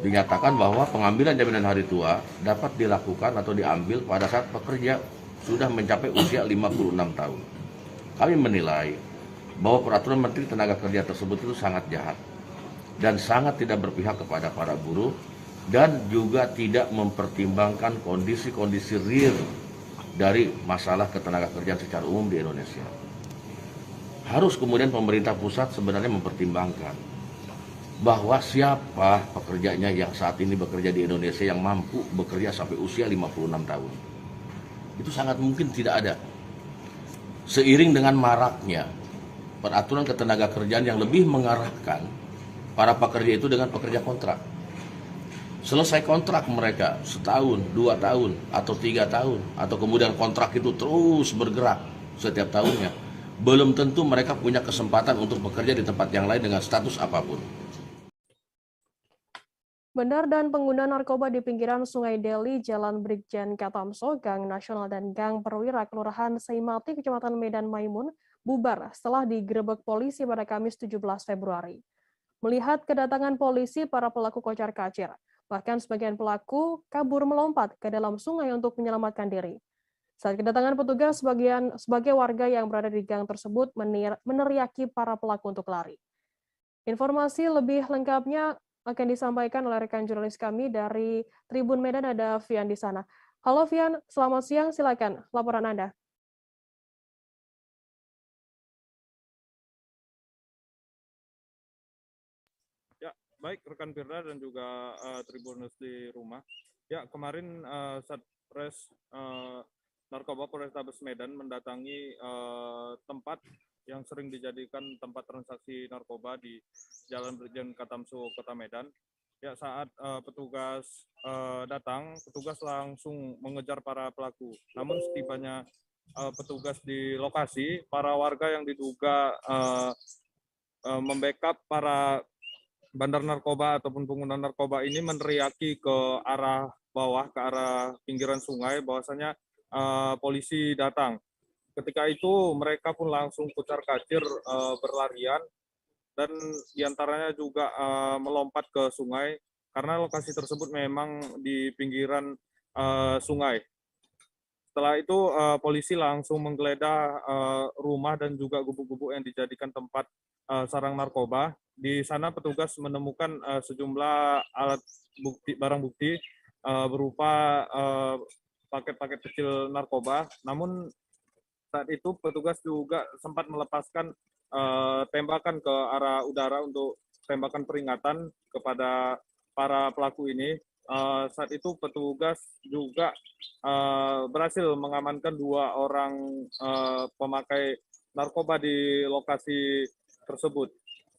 dinyatakan bahwa pengambilan jaminan hari tua dapat dilakukan atau diambil pada saat pekerja sudah mencapai usia 56 tahun. Kami menilai bahwa Peraturan Menteri Tenaga Kerja tersebut itu sangat jahat dan sangat tidak berpihak kepada para buruh dan juga tidak mempertimbangkan kondisi-kondisi real dari masalah ketenaga kerjaan secara umum di Indonesia. Harus kemudian pemerintah pusat sebenarnya mempertimbangkan bahwa siapa pekerjanya yang saat ini bekerja di Indonesia yang mampu bekerja sampai usia 56 tahun. Itu sangat mungkin tidak ada. Seiring dengan maraknya peraturan ketenaga kerjaan yang lebih mengarahkan para pekerja itu dengan pekerja kontrak. Selesai kontrak mereka setahun, 2 tahun, atau 3 tahun, atau kemudian kontrak itu terus bergerak setiap tahunnya. Belum tentu mereka punya kesempatan untuk bekerja di tempat yang lain dengan status apapun. Bandar dan pengguna narkoba di pinggiran Sungai Deli, Jalan Brigjen Katamso, Gang Nasional dan Gang Perwira, Kelurahan Seimati, Kecamatan Medan Maimun, bubar setelah digerebek polisi pada Kamis 17 Februari. Melihat kedatangan polisi, para pelaku kocar-kacir. Bahkan sebagian pelaku kabur melompat ke dalam sungai untuk menyelamatkan diri. Saat kedatangan petugas, sebagai warga yang berada di gang tersebut meneriaki para pelaku untuk lari. Informasi lebih lengkapnya akan disampaikan oleh rekan jurnalis kami dari Tribun Medan, ada Vian di sana. Halo Vian, selamat siang, silakan laporan Anda. Baik rekan Firda dan juga Tribuners di rumah. Ya, kemarin Satres Narkoba Polrestabes Medan mendatangi tempat yang sering dijadikan tempat transaksi narkoba di Jalan Brigjen Katamso, Kota Medan. Ya, saat petugas datang, petugas langsung mengejar para pelaku. Namun setibanya petugas di lokasi, para warga yang diduga membackup para bandar narkoba ataupun pengguna narkoba ini meneriaki ke arah bawah, ke arah pinggiran sungai, bahwasanya polisi datang. Ketika itu mereka pun langsung kucar-kacir berlarian, dan diantaranya juga melompat ke sungai, karena lokasi tersebut memang di pinggiran sungai. Setelah itu polisi langsung menggeledah rumah dan juga gubuk-gubuk yang dijadikan tempat sarang narkoba. Di sana petugas menemukan sejumlah alat bukti, barang bukti berupa paket-paket kecil narkoba. Namun saat itu petugas juga sempat melepaskan tembakan ke arah udara untuk tembakan peringatan kepada para pelaku ini. Saat itu petugas juga berhasil mengamankan 2 orang pemakai narkoba di lokasi tersebut.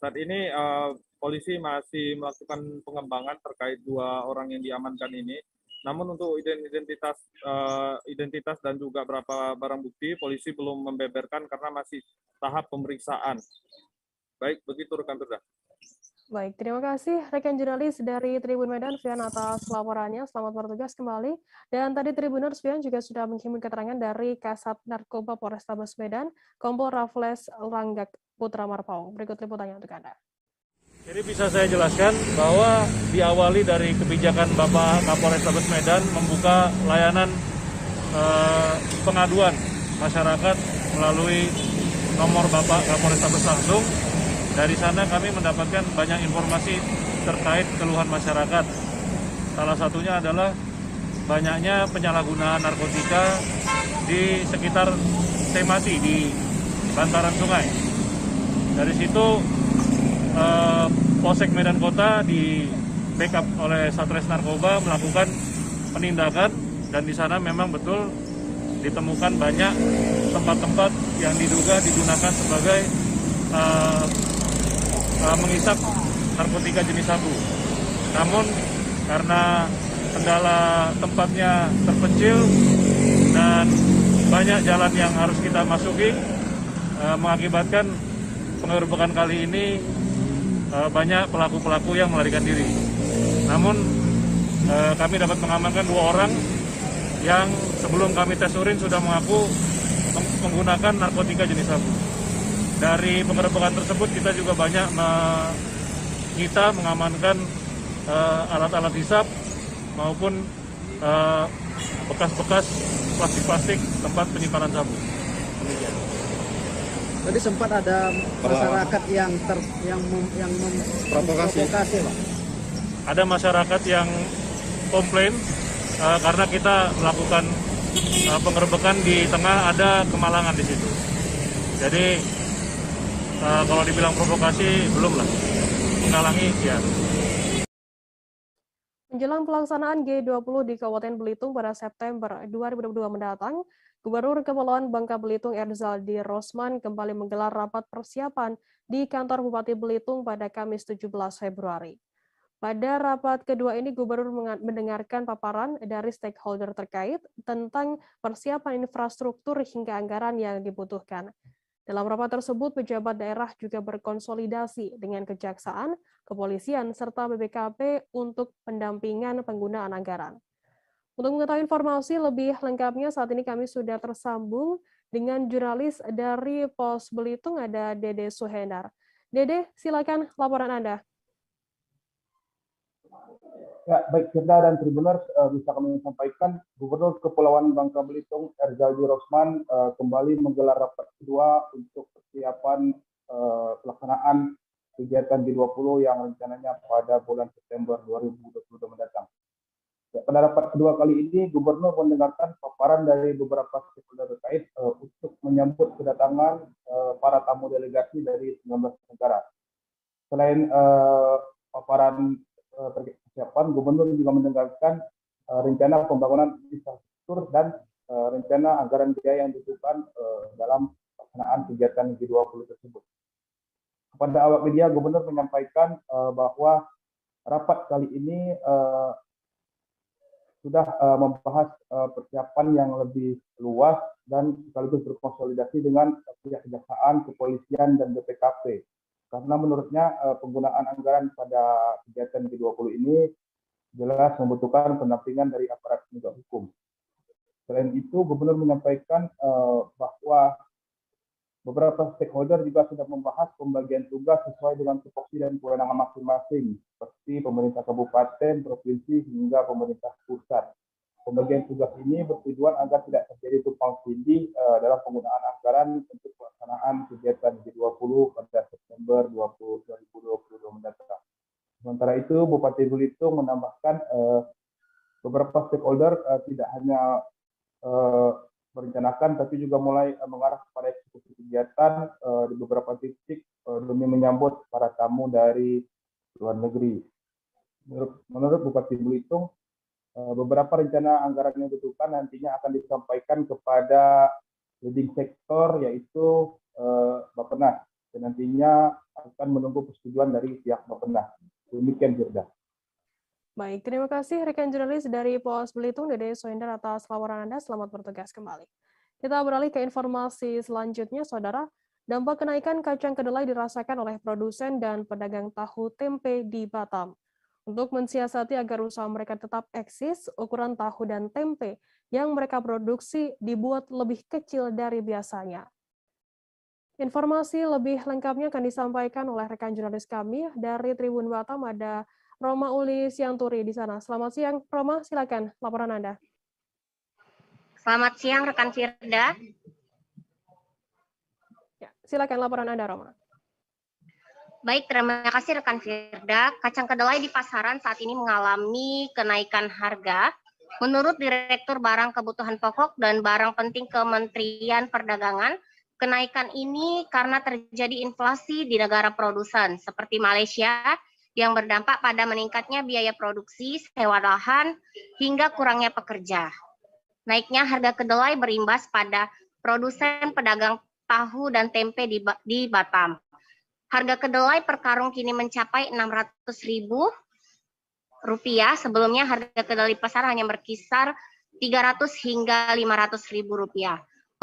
Saat ini polisi masih melakukan pengembangan terkait 2 orang yang diamankan ini. Namun untuk identitas dan juga berapa barang bukti, polisi belum membeberkan karena masih tahap pemeriksaan. Baik, begitu rekan Firda. Baik, terima kasih rekan jurnalis dari Tribun Medan, Fian, atas laporannya. Selamat bertugas kembali. Dan tadi Tribuners, Fian juga sudah menghimpun keterangan dari Kasat Narkoba Polrestabes Medan, Kompol Raffles Langgak Putra Marpaung. Berikut liputannya untuk Anda. Jadi bisa saya jelaskan bahwa diawali dari kebijakan Bapak Kapolrestabes Medan membuka layanan pengaduan masyarakat melalui nomor Bapak Kapolrestabes langsung. Dari sana kami mendapatkan banyak informasi terkait keluhan masyarakat. Salah satunya adalah banyaknya penyalahgunaan narkotika di sekitar Semati di bantaran sungai. Dari situ Polsek Medan Kota di backup oleh Satres Narkoba melakukan penindakan, dan di sana memang betul ditemukan banyak tempat-tempat yang diduga digunakan sebagai mengisap narkotika jenis sabu. Namun karena kendala tempatnya terpencil dan banyak jalan yang harus kita masuki, mengakibatkan penggerbekan kali ini banyak pelaku-pelaku yang melarikan diri. Namun kami dapat mengamankan 2 orang yang sebelum kami tes urin sudah mengaku menggunakan narkotika jenis sabu. Dari penggerbekan tersebut kita juga banyak mengamankan alat-alat hisap maupun bekas-bekas plastik-plastik tempat penyimpanan sabu. Demikian. Tadi sempat ada masyarakat yang memprovokasi, Pak. Ada masyarakat yang komplain karena kita melakukan penggerbekan di tengah ada kemalangan di situ. Jadi kalau dibilang provokasi belum lah, menghalangi ya. Menjelang pelaksanaan G20 di Kabupaten Belitung pada September 2022 mendatang, Gubernur Kepulauan Bangka Belitung Erzaldi Rosman kembali menggelar rapat persiapan di kantor Bupati Belitung pada Kamis 17 Februari. Pada rapat kedua ini, Gubernur mendengarkan paparan dari stakeholder terkait tentang persiapan infrastruktur hingga anggaran yang dibutuhkan. Dalam rapat tersebut, pejabat daerah juga berkonsolidasi dengan Kejaksaan, Kepolisian, serta BPKP untuk pendampingan penggunaan anggaran. Untuk mengetahui informasi lebih lengkapnya, saat ini kami sudah tersambung dengan jurnalis dari Pos Belitung, ada Dede Suhendar. Dede, silakan laporan Anda. Ya, baik Firda dan Tribuners, bisa kami sampaikan Gubernur Kepulauan Bangka Belitung Erzaldi Rosman kembali menggelar rapat kedua untuk persiapan pelaksanaan kegiatan G20 yang rencananya pada bulan September 2022 mendatang. Ya, pada rapat kedua kali ini, Gubernur mendengarkan paparan dari beberapa stakeholder terkait untuk menyambut kedatangan para tamu delegasi dari 19 negara. Selain paparan persiapan, Gubernur juga mendengarkan rencana pembangunan infrastruktur dan rencana anggaran biaya yang dibutuhkan dalam pelaksanaan kegiatan G20 tersebut. Kepada awak media, Gubernur menyampaikan bahwa rapat kali ini sudah membahas persiapan yang lebih luas dan sekaligus berkonsolidasi dengan pihak kejaksaan, kepolisian, dan BPKP. Karena menurutnya penggunaan anggaran pada kegiatan G20 ini jelas membutuhkan pendampingan dari aparat penegak hukum. Selain itu, Gubernur menyampaikan bahwa beberapa stakeholder juga sudah membahas pembagian tugas sesuai dengan tupoksi dan kewenangan masing-masing, seperti pemerintah kabupaten, provinsi, hingga pemerintah pusat. Pembagian tugas ini bertujuan agar tidak terjadi tumpang tindih dalam penggunaan anggaran untuk pelaksanaan kegiatan G20 pada September 2022 mendatang. Sementara itu, Bupati Belitung menambahkan beberapa stakeholder tidak hanya merencanakan, tapi juga mulai mengarah kepada eksekusi kegiatan di beberapa titik demi menyambut para tamu dari luar negeri. Menurut Bupati Belitung, beberapa rencana anggaran yang dibutuhkan nantinya akan disampaikan kepada leading sektor, yaitu Bappenas, dan nantinya akan menunggu persetujuan dari pihak Bappenas. Demikian, Firda. Baik, terima kasih rekan jurnalis dari Polres Belitung, Dede Soender, atas laporan Anda. Selamat bertugas kembali. Kita beralih ke informasi selanjutnya, Saudara. Dampak kenaikan kacang kedelai dirasakan oleh produsen dan pedagang tahu tempe di Batam. Untuk mensiasati agar usaha mereka tetap eksis, ukuran tahu dan tempe yang mereka produksi dibuat lebih kecil dari biasanya. Informasi lebih lengkapnya akan disampaikan oleh rekan jurnalis kami dari Tribun Batam, ada Roma Uli Sianturi di sana. Selamat siang, Roma, silakan laporan Anda. Selamat siang, rekan Firda. Ya, silakan laporan Anda, Roma. Baik, terima kasih rekan Firda. Kacang kedelai di pasaran saat ini mengalami kenaikan harga. Menurut Direktur Barang Kebutuhan Pokok dan Barang Penting Kementerian Perdagangan, kenaikan ini karena terjadi inflasi di negara produsen seperti Malaysia, yang berdampak pada meningkatnya biaya produksi, sewa lahan, hingga kurangnya pekerja. Naiknya harga kedelai berimbas pada produsen pedagang tahu dan tempe di Batam. Harga kedelai per karung kini mencapai Rp600.000. Sebelumnya harga kedelai pasar hanya berkisar Rp300 hingga Rp500.000.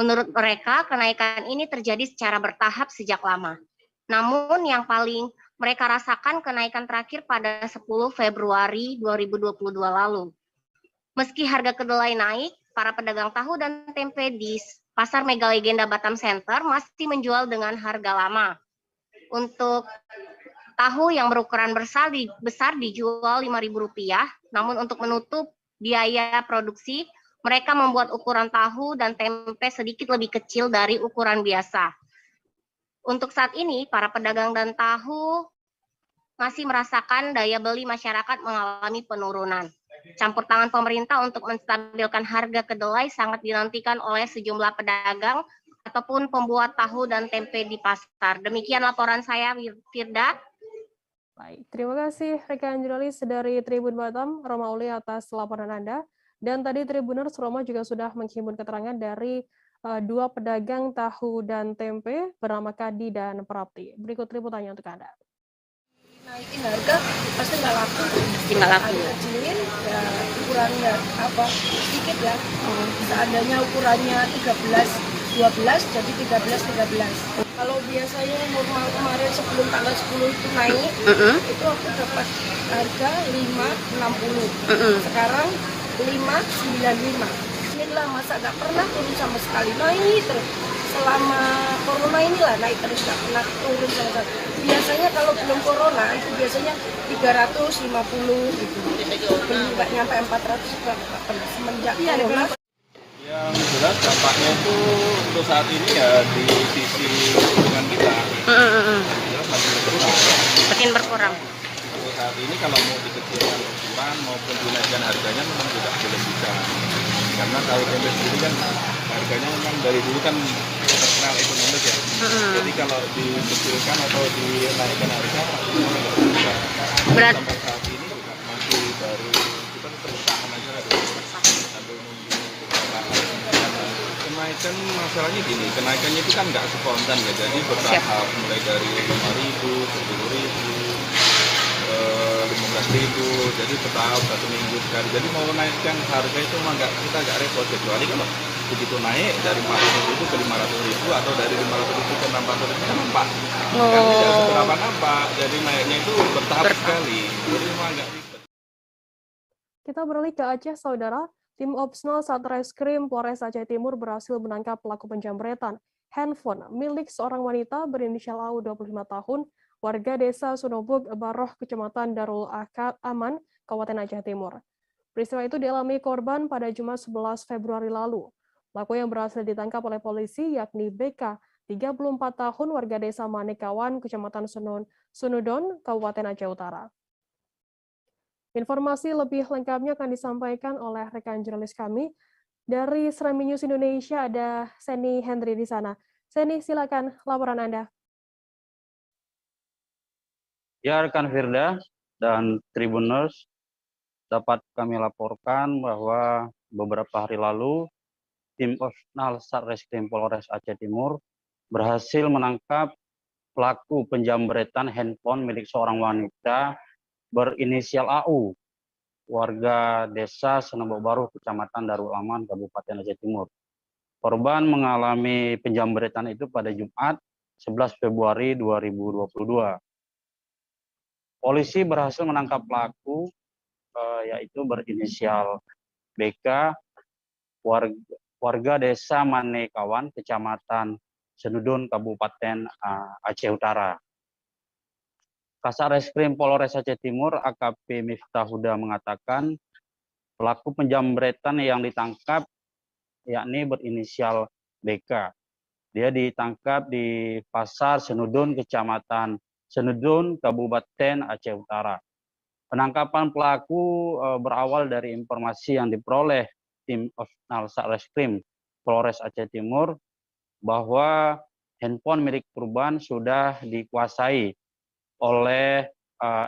Menurut mereka, kenaikan ini terjadi secara bertahap sejak lama. Namun yang paling mereka rasakan kenaikan terakhir pada 10 Februari 2022 lalu. Meski harga kedelai naik, para pedagang tahu dan tempe di Pasar Mega Legenda Batam Center masih menjual dengan harga lama. Untuk tahu yang berukuran besar dijual Rp5.000, namun untuk menutup biaya produksi, mereka membuat ukuran tahu dan tempe sedikit lebih kecil dari ukuran biasa. Untuk saat ini, para pedagang dan tahu masih merasakan daya beli masyarakat mengalami penurunan. Campur tangan pemerintah untuk menstabilkan harga kedelai sangat dinantikan oleh sejumlah pedagang ataupun pembuat tahu dan tempe di pasar. Demikian laporan saya, Firda. Baik, terima kasih rekan jurnalis dari Tribun Batam, Roma Uli, atas laporan Anda. Dan tadi Tribuners Roma juga sudah menghimpun keterangan dari dua pedagang tahu dan tempe bernama Kadi dan Prapti. Berikut liputannya untuk Anda. Naikin harga pasti nggak laku. Nggak laku. Kecilin ya ukurannya apa sedikit ya. Seandainya ukurannya 13-12 jadi 13-13. Kalau biasanya normal kemarin sebelum tanggal 10 itu naik, itu aku dapat harga 5,60. Sekarang 5,95. Inilah masa nggak pernah turun sama sekali, naik terus. Selama corona inilah naik terus, nggak pernah turun sama sekali. Biasanya kalau belum corona itu biasanya 350 gitu. Belum nggak nyampe 400 juga nggak pernah semenjak corona. Yang jelas dampaknya itu untuk saat ini ya di sisi hubungan kita makin berkurang. Untuk saat ini kalau mau dikecilkan ukuran maupun dinaikkan harganya memang tidak belum bisa. Karena tahu tempe sendiri kan harganya memang dari dulu kan terkenal ekonomis ya. Jadi kalau dikecilkan atau dinaikkan harga pasti tidak bisa. Sampai saat ini juga masih baru kita tetap bertahan aja lah dulu sambil nunggu beberapa hal. Kenaikan masalahnya gini, kenaikannya itu kan nggak spontan ya, jadi bertahap mulai dari 5.000, 10.000, 15.000, jadi bertahap 1 minggu sekali. Jadi mau naikkan harga itu memang kita nggak repot, kecuali kalau begitu naik dari 400.000 ke 500.000 atau dari 500.000 ke 600.000 kan nampak. Kan tidak seberapa nampak, jadi naiknya itu bertahap sekali. Jadi memang nggak ribet. Kita beralih ke Aceh, Saudara. Tim Opsnal Satreskrim Polres Aceh Timur berhasil menangkap pelaku penjamretan handphone milik seorang wanita berinisial AU 25 tahun, warga desa Sunobug, Baroh, Kecamatan Darul Aman, Kabupaten Aceh Timur. Peristiwa itu dialami korban pada Jumat 11 Februari lalu. Pelaku yang berhasil ditangkap oleh polisi yakni BK, 34 tahun, warga desa Manekawan, Kecamatan Sunudon, Kabupaten Aceh Utara. Informasi lebih lengkapnya akan disampaikan oleh rekan jurnalis kami. Dari Serambi News Indonesia ada Seni Henry di sana. Seni, silakan laporan Anda. Ya, rekan Firda dan Tribuners, dapat kami laporkan bahwa beberapa hari lalu, tim Opsnal Satreskrim Polres Aceh Timur berhasil menangkap pelaku penjamretan handphone milik seorang wanita berinisial AU, warga desa Sunobug Baroh, Kecamatan Darul Aman, Kabupaten Aceh Timur. Korban mengalami penjamretan itu pada Jumat 11 Februari 2022. Polisi berhasil menangkap pelaku, yaitu berinisial BK, warga desa Manekawan, Kecamatan Senudun, Kabupaten Aceh Utara. Kasareskrim Polres Aceh Timur AKP Miftah Huda mengatakan pelaku penjamretan yang ditangkap yakni berinisial BK. Dia ditangkap di Pasar Senudun, Kecamatan Senudun, Kabupaten Aceh Utara. Penangkapan pelaku berawal dari informasi yang diperoleh tim Opsnal Satreskrim Polres Aceh Timur bahwa handphone milik korban sudah dikuasai oleh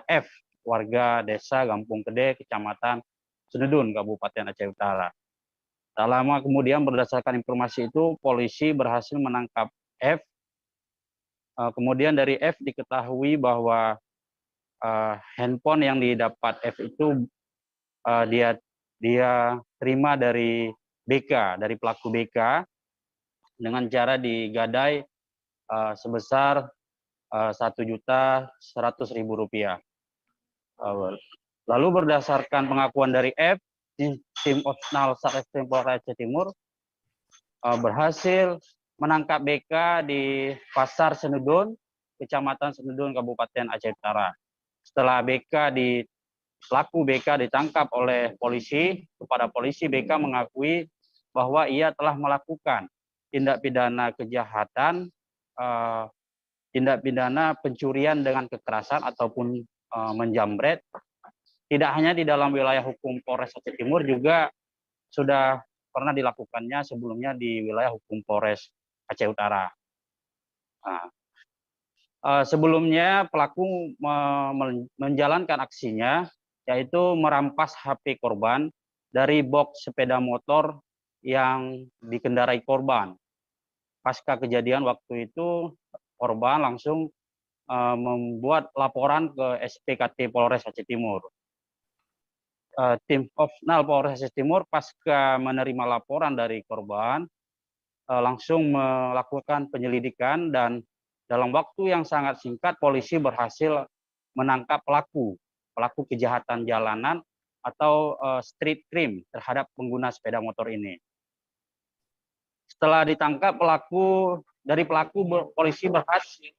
F, warga desa Gampung Kede, Kecamatan Senudun, Kabupaten Aceh Utara. Tak lama kemudian berdasarkan informasi itu, polisi berhasil menangkap F. Kemudian dari F diketahui bahwa handphone yang didapat F itu dia terima dari BK, dari pelaku BK, dengan cara digadai sebesar Rp1.100.000. Lalu berdasarkan pengakuan dari F, tim Opsnal Satreskrim Polres Aceh Timur berhasil menangkap BK di Pasar Senudun, Kecamatan Senudun, Kabupaten Aceh Utara. Setelah pelaku BK ditangkap oleh polisi, kepada polisi BK mengakui bahwa ia telah melakukan tindak pidana kejahatan, tindak pidana pencurian dengan kekerasan ataupun menjamret, tidak hanya di dalam wilayah hukum Polres Aceh Timur, juga sudah pernah dilakukannya sebelumnya di wilayah hukum Polres Aceh Utara. Sebelumnya pelaku menjalankan aksinya, yaitu merampas HP korban dari box sepeda motor yang dikendarai korban. Pasca kejadian waktu itu, korban langsung membuat laporan ke SPKT Polres Aceh Timur. Tim Opsnal Polres Aceh Timur pasca menerima laporan dari korban langsung melakukan penyelidikan, dan dalam waktu yang sangat singkat polisi berhasil menangkap pelaku kejahatan jalanan atau street crime terhadap pengguna sepeda motor ini. Setelah ditangkap dari pelaku, polisi berhasil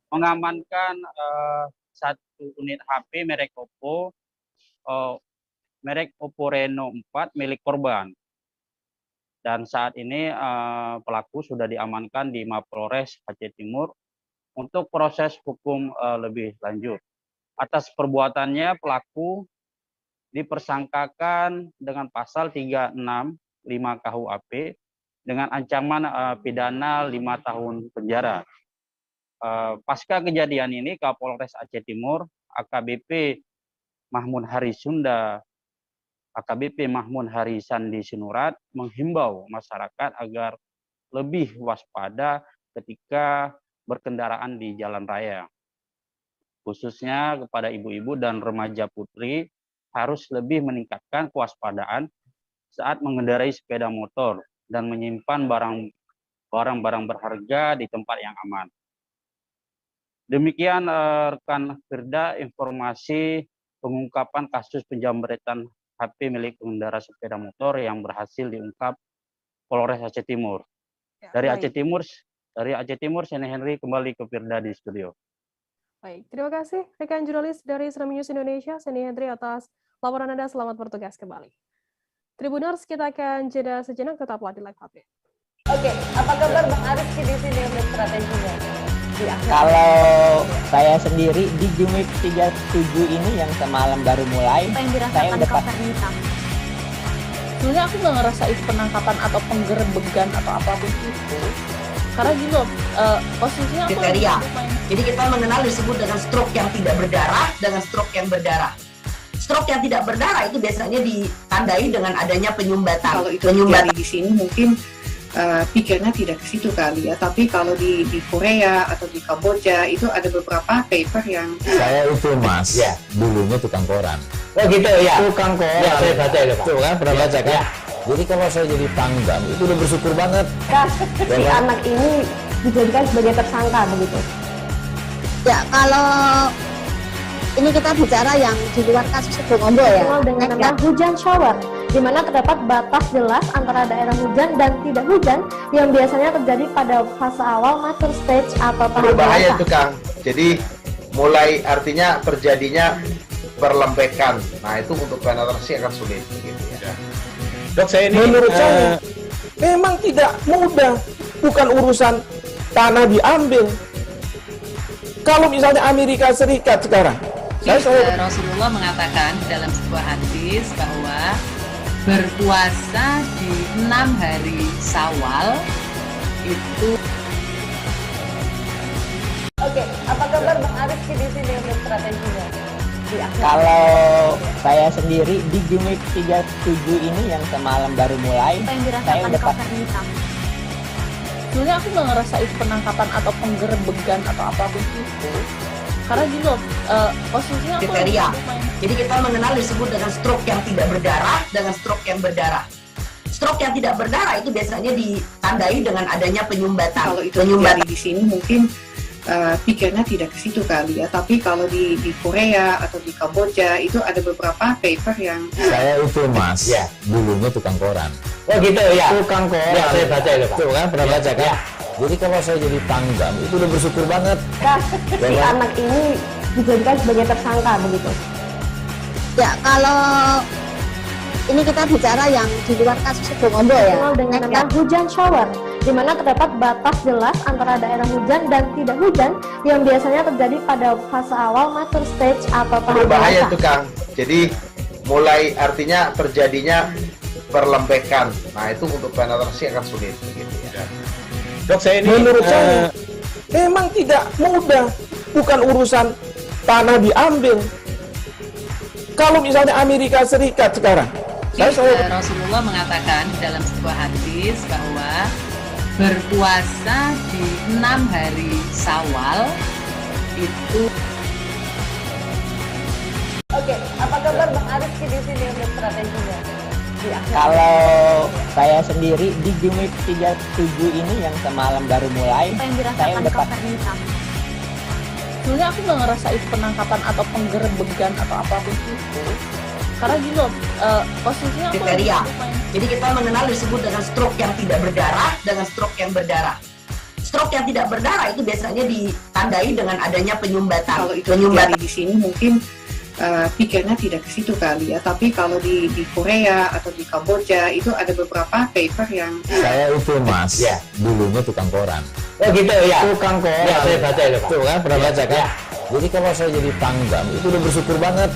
mengamankan satu unit HP merek Oppo Reno 4 milik korban. Dan saat ini pelaku sudah diamankan di Mapolres Aceh Timur untuk proses hukum lebih lanjut. Atas perbuatannya, pelaku dipersangkakan dengan pasal 365 KUHP dengan ancaman pidana 5 tahun penjara. Pasca kejadian ini, Kapolres Aceh Timur AKBP Mahmud Harisunda, AKBP Mahmud Harisandi Sinurat menghimbau masyarakat agar lebih waspada ketika berkendaraan di jalan raya. Khususnya kepada ibu-ibu dan remaja putri harus lebih meningkatkan kewaspadaan saat mengendarai sepeda motor dan menyimpan barang-barang berharga di tempat yang aman. Demikian rekan Firda informasi pengungkapan kasus penjamretan HP milik pengendara sepeda motor yang berhasil diungkap Polres Aceh Timur. Dari Aceh Timur, Seni Henry kembali ke Firda di studio. Baik, terima kasih rekan jurnalis dari Seram News Indonesia, Seni Henry atas laporan Anda. Selamat bertugas kembali. Tribuners, kita akan jeda sejenak, tetaplah di Live Update. Oke, apa kabar Bang Aris di sini untuk strateginya? Kalau saya sendiri di Jumip 37 ini yang semalam baru mulai, saya udah sebenarnya aku nggak ngerasa itu penangkapan atau penggerebegan atau apapun itu. Karena gini loh, posisinya aku kriteria. Jadi kita mengenal disebut dengan stroke yang tidak berdarah dengan stroke yang berdarah. Stroke yang tidak berdarah itu biasanya ditandai dengan adanya penyumbatan. Kalau itu terjadi di sini mungkin pikirnya tidak ke situ kali ya. Tapi kalau di Korea atau di Kamboja itu ada beberapa paper yang saya itu Mas, ya, dulunya tukang koran. Oh gitu ya. Tukang koran. Ya, saya baca itu Pak. Tuh kan pernah baca kan? Ya. Jadi kalau saya jadi tanggam itu udah bersyukur banget. Si anak ini dijadikan sebagai tersangka begitu. Ya, kalau ini kita bicara yang di luar kasus Situbondo ya. Dengan nama hujan shower, di mana terdapat batas jelas antara daerah hujan dan tidak hujan yang biasanya terjadi pada fase awal mature stage atau tahap berbahaya dewasa. itu Kang. Jadi mulai artinya terjadinya perlembekan. Nah itu untuk penetrasi akan sulit. Gitu ya. Dok, saya ini menurut saya memang tidak mudah, bukan urusan tanah diambil. Kalau misalnya Amerika Serikat sekarang, Rasulullah mengatakan dalam sebuah hadis bahwa berpuasa di 6 hari Syawal itu. Oke, apa kabar Bang Aris di sini untuk strateginya? Kalau saya sendiri di Jumip 37 ini yang semalam baru mulai, saya udah sebenarnya aku nggak ngerasa itu penangkapan atau penggerebegan atau apapun itu. Karena gini loh, posisinya kriteria. Jadi kita mengenal disebut dengan stroke yang tidak berdarah dengan stroke yang berdarah. Stroke yang tidak berdarah itu biasanya ditandai dengan adanya penyumbatan. Kalau itu terjadi di sini mungkin pikirnya tidak ke situ kali ya. Tapi kalau di Korea atau di Kamboja itu ada beberapa paper yang saya itu Mas, ya, dulunya tukang koran. Oh gitu ya. Tukang koran. Ya, saya baca itu Pak. Tuh kan pernah baca kan? Ya. Jadi kalau saya jadi tanggam itu udah bersyukur banget. Si anak ini dijadikan sebagai tersangka begitu. Ya, kalau ini kita bicara yang di luar kasus Situbondo ya. Dengan nama hujan shower, di mana terdapat batas jelas antara daerah hujan dan tidak hujan yang biasanya terjadi pada fase awal mature stage atau tahap berbahaya dewasa. itu Kang. Jadi mulai artinya terjadinya perlembekan. Nah itu untuk penetrasi akan sulit. Gitu ya. Dok, saya ini menurut saya memang tidak mudah, bukan urusan tanah diambil. Kalau misalnya Amerika Serikat sekarang, Rasulullah mengatakan dalam sebuah hadis bahwa berpuasa di 6 hari Syawal itu. Oke, apa kabar Bang Aris di sini untuk strateginya? Kalau saya sendiri di Jumip 37 ini yang semalam baru mulai, saya udah sebenarnya aku nggak ngerasa itu penangkapan atau penggerebegan atau apapun itu. Karena gini loh, posisinya kriteria. Jadi kita mengenal disebut dengan stroke yang tidak berdarah dengan stroke yang berdarah. Stroke yang tidak berdarah itu biasanya ditandai dengan adanya penyumbatan. Kalau itu terjadi di sini mungkin pikirnya tidak ke situ kali ya. Tapi kalau di Korea atau di Kamboja itu ada beberapa paper yang saya itu Mas, ya, dulunya tukang koran. Oh gitu ya. Tukang koran. Ya, saya baca itu Pak. Tuh kan pernah baca kan? Ya. Jadi kalau saya jadi tanggam itu udah bersyukur banget.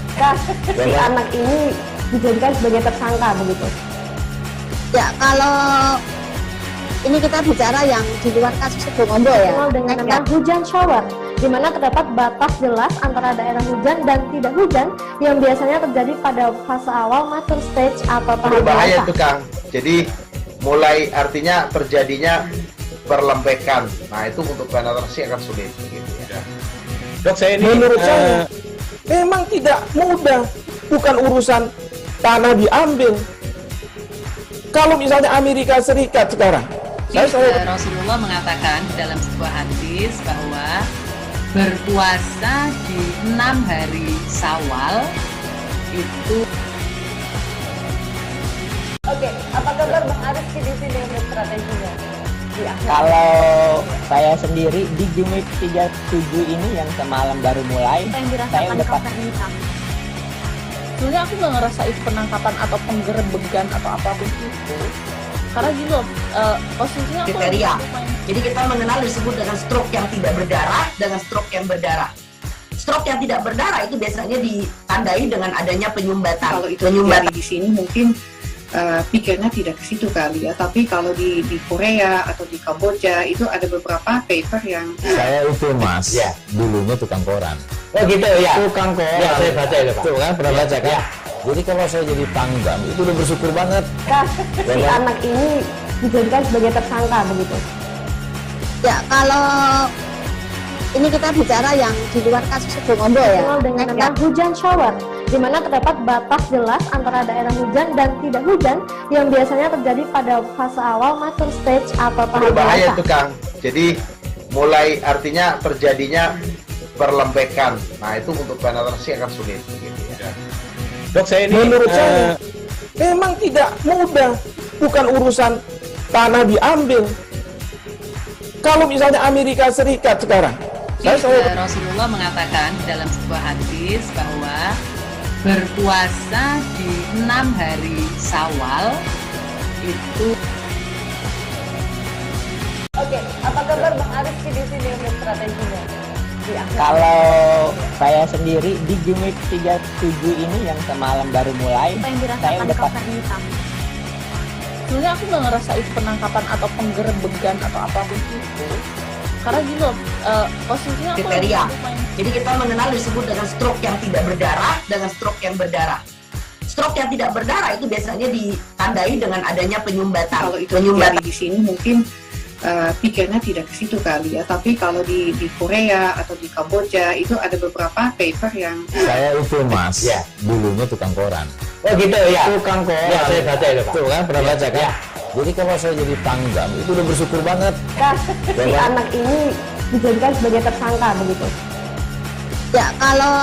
Si anak ini dijadikan sebagai tersangka begitu. Ya, kalau ini kita bicara yang di luar kasus Situbondo ya. Dengan nama hujan shower, di mana terdapat batas jelas antara daerah hujan dan tidak hujan yang biasanya terjadi pada fase awal mature stage atau tahap berbahaya dewasa. itu Kang. Jadi mulai artinya terjadinya perlembekan. Nah itu untuk penetrasi akan sulit. Gitu ya. Dok, saya ini menurut saya memang tidak mudah, bukan urusan tanah diambil. Kalau misalnya Amerika Serikat sekarang, Rasulullah mengatakan dalam sebuah hadis bahwa berpuasa di 6 hari Syawal itu. Oke, apa kabar Bang Ariski di sini untuk strateginya? Kalau saya sendiri di Game Week 37 ini yang semalam baru mulai, saya udah pasti. Sebenarnya aku nggak ngerasa itu penangkapan atau penggerebegan atau apapun itu, karena gini loh, posisinya aku kriteria. Jadi kita mengenal disebut dengan stroke yang tidak berdarah dengan stroke yang berdarah. Stroke yang tidak berdarah itu biasanya ditandai dengan adanya penyumbatan. Kalau itu terjadi di sini mungkin pikirnya tidak ke situ kali ya, tapi kalau di Korea atau di Kamboja itu ada beberapa paper yang saya itu Mas, ya, dulunya tukang koran. Oh gitu ya. Tukang koran. Ya, saya baca itu Pak. Tuh kan pernah baca kan? Ya. Jadi kalau saya jadi pangdam itu udah bersyukur banget. Si anak ini dijadikan sebagai tersangka begitu. Ya, kalau ini kita bicara yang di luar kasus Sebongombo ya, dengan nama hujan shower, di mana terdapat batas jelas antara daerah hujan dan tidak hujan yang biasanya terjadi pada fase awal mature stage atau tahap berbahaya dewasa. itu Kang. Jadi mulai artinya terjadinya perlembekan. Nah itu untuk penetrasi akan sulit. Gitu ya. Dok, saya ini menurut saya memang tidak mudah, bukan urusan tanah diambil. Kalau misalnya Amerika Serikat sekarang, Rasulullah mengatakan dalam sebuah hadis bahwa berpuasa di 6 hari Syawal itu. Oke, apa kabar Bang Ariski di sini untuk strateginya? Kalau saya sendiri di Game Week 37 ini yang semalam baru mulai, saya udah pasti. Sebenarnya aku nggak ngerasa itu penangkapan atau penggerebegan atau apapun itu, karena gini loh, posisinya aku kriteria. Jadi kita mengenal disebut dengan stroke yang tidak berdarah dengan stroke yang berdarah. Stroke yang tidak berdarah itu biasanya ditandai dengan adanya penyumbatan. Kalau itu terjadi di sini mungkin pikirnya tidak ke situ kali ya, tapi kalau di Korea atau di Kamboja itu ada beberapa paper yang saya itu Mas, ya, dulunya tukang koran. Oh gitu ya. Tukang koran. Ya, saya baca itu Pak. Tuh kan pernah baca kan? Ya. Jadi kalau saya jadi pangdam itu udah bersyukur banget. Si anak ini dijadikan sebagai tersangka begitu. Ya, kalau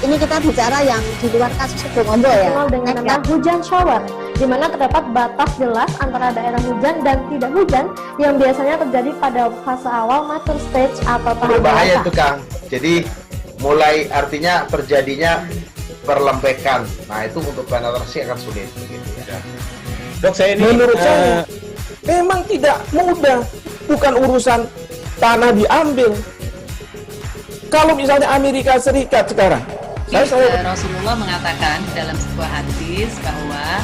ini kita bicara yang di luar kasus Sebongombo ya, dengan nama hujan shower, di mana terdapat batas jelas antara daerah hujan dan tidak hujan yang biasanya terjadi pada fase awal mature stage atau tahap berbahaya dewasa. itu Kang. Jadi mulai artinya terjadinya perlembekan. Nah itu untuk penetrasi akan sulit. Gitu ya. Dok, saya ini menurut saya memang tidak mudah, bukan urusan tanah diambil. Kalau misalnya Amerika Serikat sekarang, Rasulullah mengatakan dalam sebuah hadis bahwa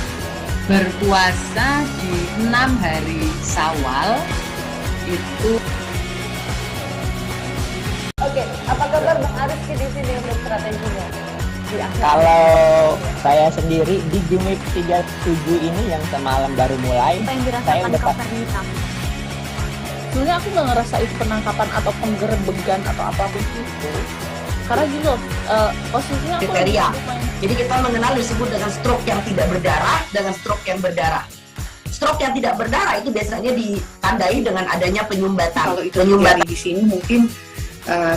berpuasa di 6 hari Syawal itu. Oke, apa kabar Bang Ariski di sini untuk strateginya? Kalau saya sendiri di Game Week 37 ini yang semalam baru mulai, saya udah pasti. Sebenarnya aku nggak ngerasa itu penangkapan atau penggerebegan atau apapun itu, karena gini loh, posisinya aku kriteria. Jadi kita mengenal disebut dengan stroke yang tidak berdarah dengan stroke yang berdarah. Stroke yang tidak berdarah itu biasanya ditandai dengan adanya penyumbatan. Kalau itu terjadi di sini mungkin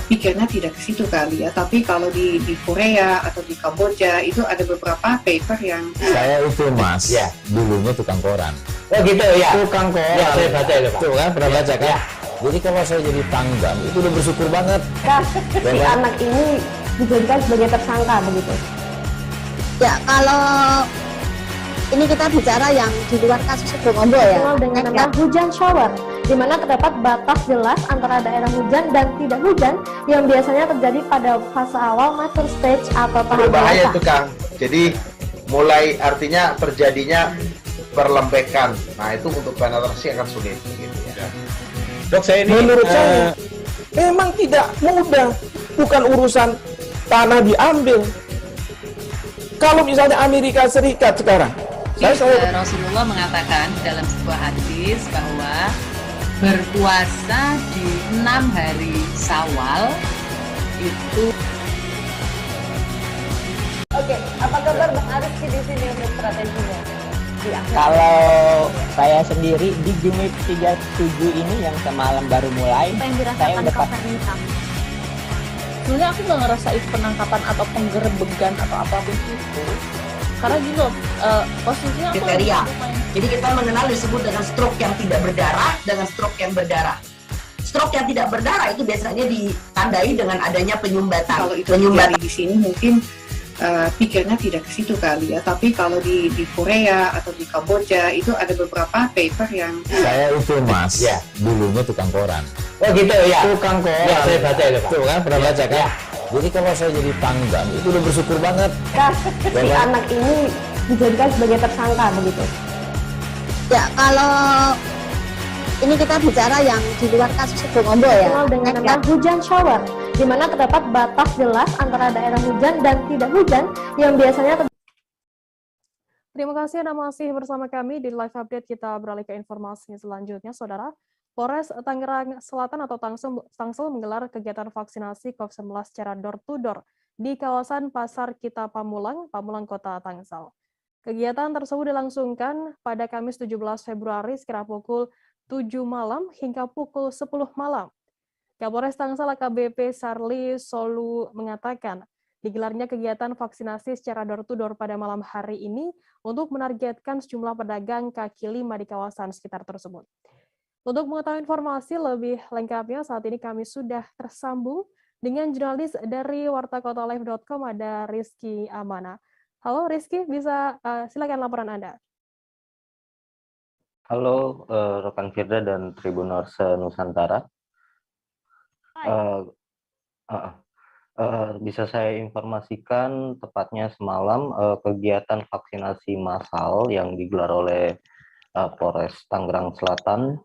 pikirnya tidak ke situ kali ya, tapi kalau di Korea atau di Kamboja itu ada beberapa paper yang saya itu Mas, ya, dulunya tukang koran. Oh gitu ya. Tukang koran. Ya, saya baca itu Pak. Tuh kan pernah baca kan? Ya. Jadi kalau saya jadi pangdam itu udah bersyukur banget. Si anak ini dijadikan sebagai tersangka begitu. Ya, kalau ini kita bicara yang di luar kasus Sebongombo ya, dengan nama hujan shower, di mana terdapat batas jelas antara daerah hujan dan tidak hujan yang biasanya terjadi pada fase awal mature stage atau tahap berbahaya dewasa. itu Kang. Jadi mulai artinya terjadinya perlembekan. Nah itu untuk penetrasi akan sulit. Gitu ya. Dok, saya ini menurut saya Memang tidak mudah, bukan urusan tanah diambil. Kalau misalnya Amerika Serikat sekarang, Rasulullah mengatakan dalam sebuah hadis bahwa berpuasa di 6 hari Syawal itu. Oke, apa kabar Bang Ariski di sini untuk strateginya? Kalau saya sendiri di Jumip 37 ini yang semalam baru mulai, saya udah pasti. Sebenarnya aku nggak ngerasain penangkapan atau penggerebegan atau apapun itu, karena gini loh, posisinya aku kriteria. Jadi kita mengenal disebut dengan stroke yang tidak berdarah dengan stroke yang berdarah. Stroke yang tidak berdarah itu biasanya ditandai dengan adanya penyumbatan. Kalau itu terjadi di sini mungkin pikirnya tidak ke situ kali ya, tapi kalau di Korea atau di Kamboja itu ada beberapa paper yang saya itu mas, ya dulunya tukang koran. Oh gitu ya, Tukang koran. Ya, saya baca itu Pak. Tuh kan pernah baca kan? Jadi kalau saya jadi pangdam itu udah bersyukur banget. Si anak ini dijadikan sebagai tersangka begitu. Ya, kalau ini kita bicara yang di luar kasus Sebongombo ya, dengan nama hujan shower, di mana terdapat batas jelas antara daerah hujan dan tidak hujan yang biasanya. Terima kasih Anda masih bersama kami di live update. Kita beralih ke informasi selanjutnya, Saudara. Polres Tangerang Selatan atau Tangsel menggelar kegiatan vaksinasi COVID-19 secara door-to-door di kawasan Pasar Kita Pamulang, Kota Tangsel. Kegiatan tersebut dilangsungkan pada Kamis 17 Februari sekira pukul 7 malam hingga pukul 10 malam. Kapolres Tangsel AKBP Sarli Solu mengatakan, digelarnya kegiatan vaksinasi secara door-to-door pada malam hari ini untuk menargetkan sejumlah pedagang kaki lima di kawasan sekitar tersebut. Untuk mengetahui informasi lebih lengkapnya, saat ini kami sudah tersambung dengan jurnalis dari wartakotalive.com, ada Rizky Amana. Halo Rizky, bisa silakan laporan Anda. Halo rekan Firda dan Tribuners Nusantara. Bisa saya informasikan tepatnya semalam kegiatan vaksinasi massal yang digelar oleh Polres Tangerang Selatan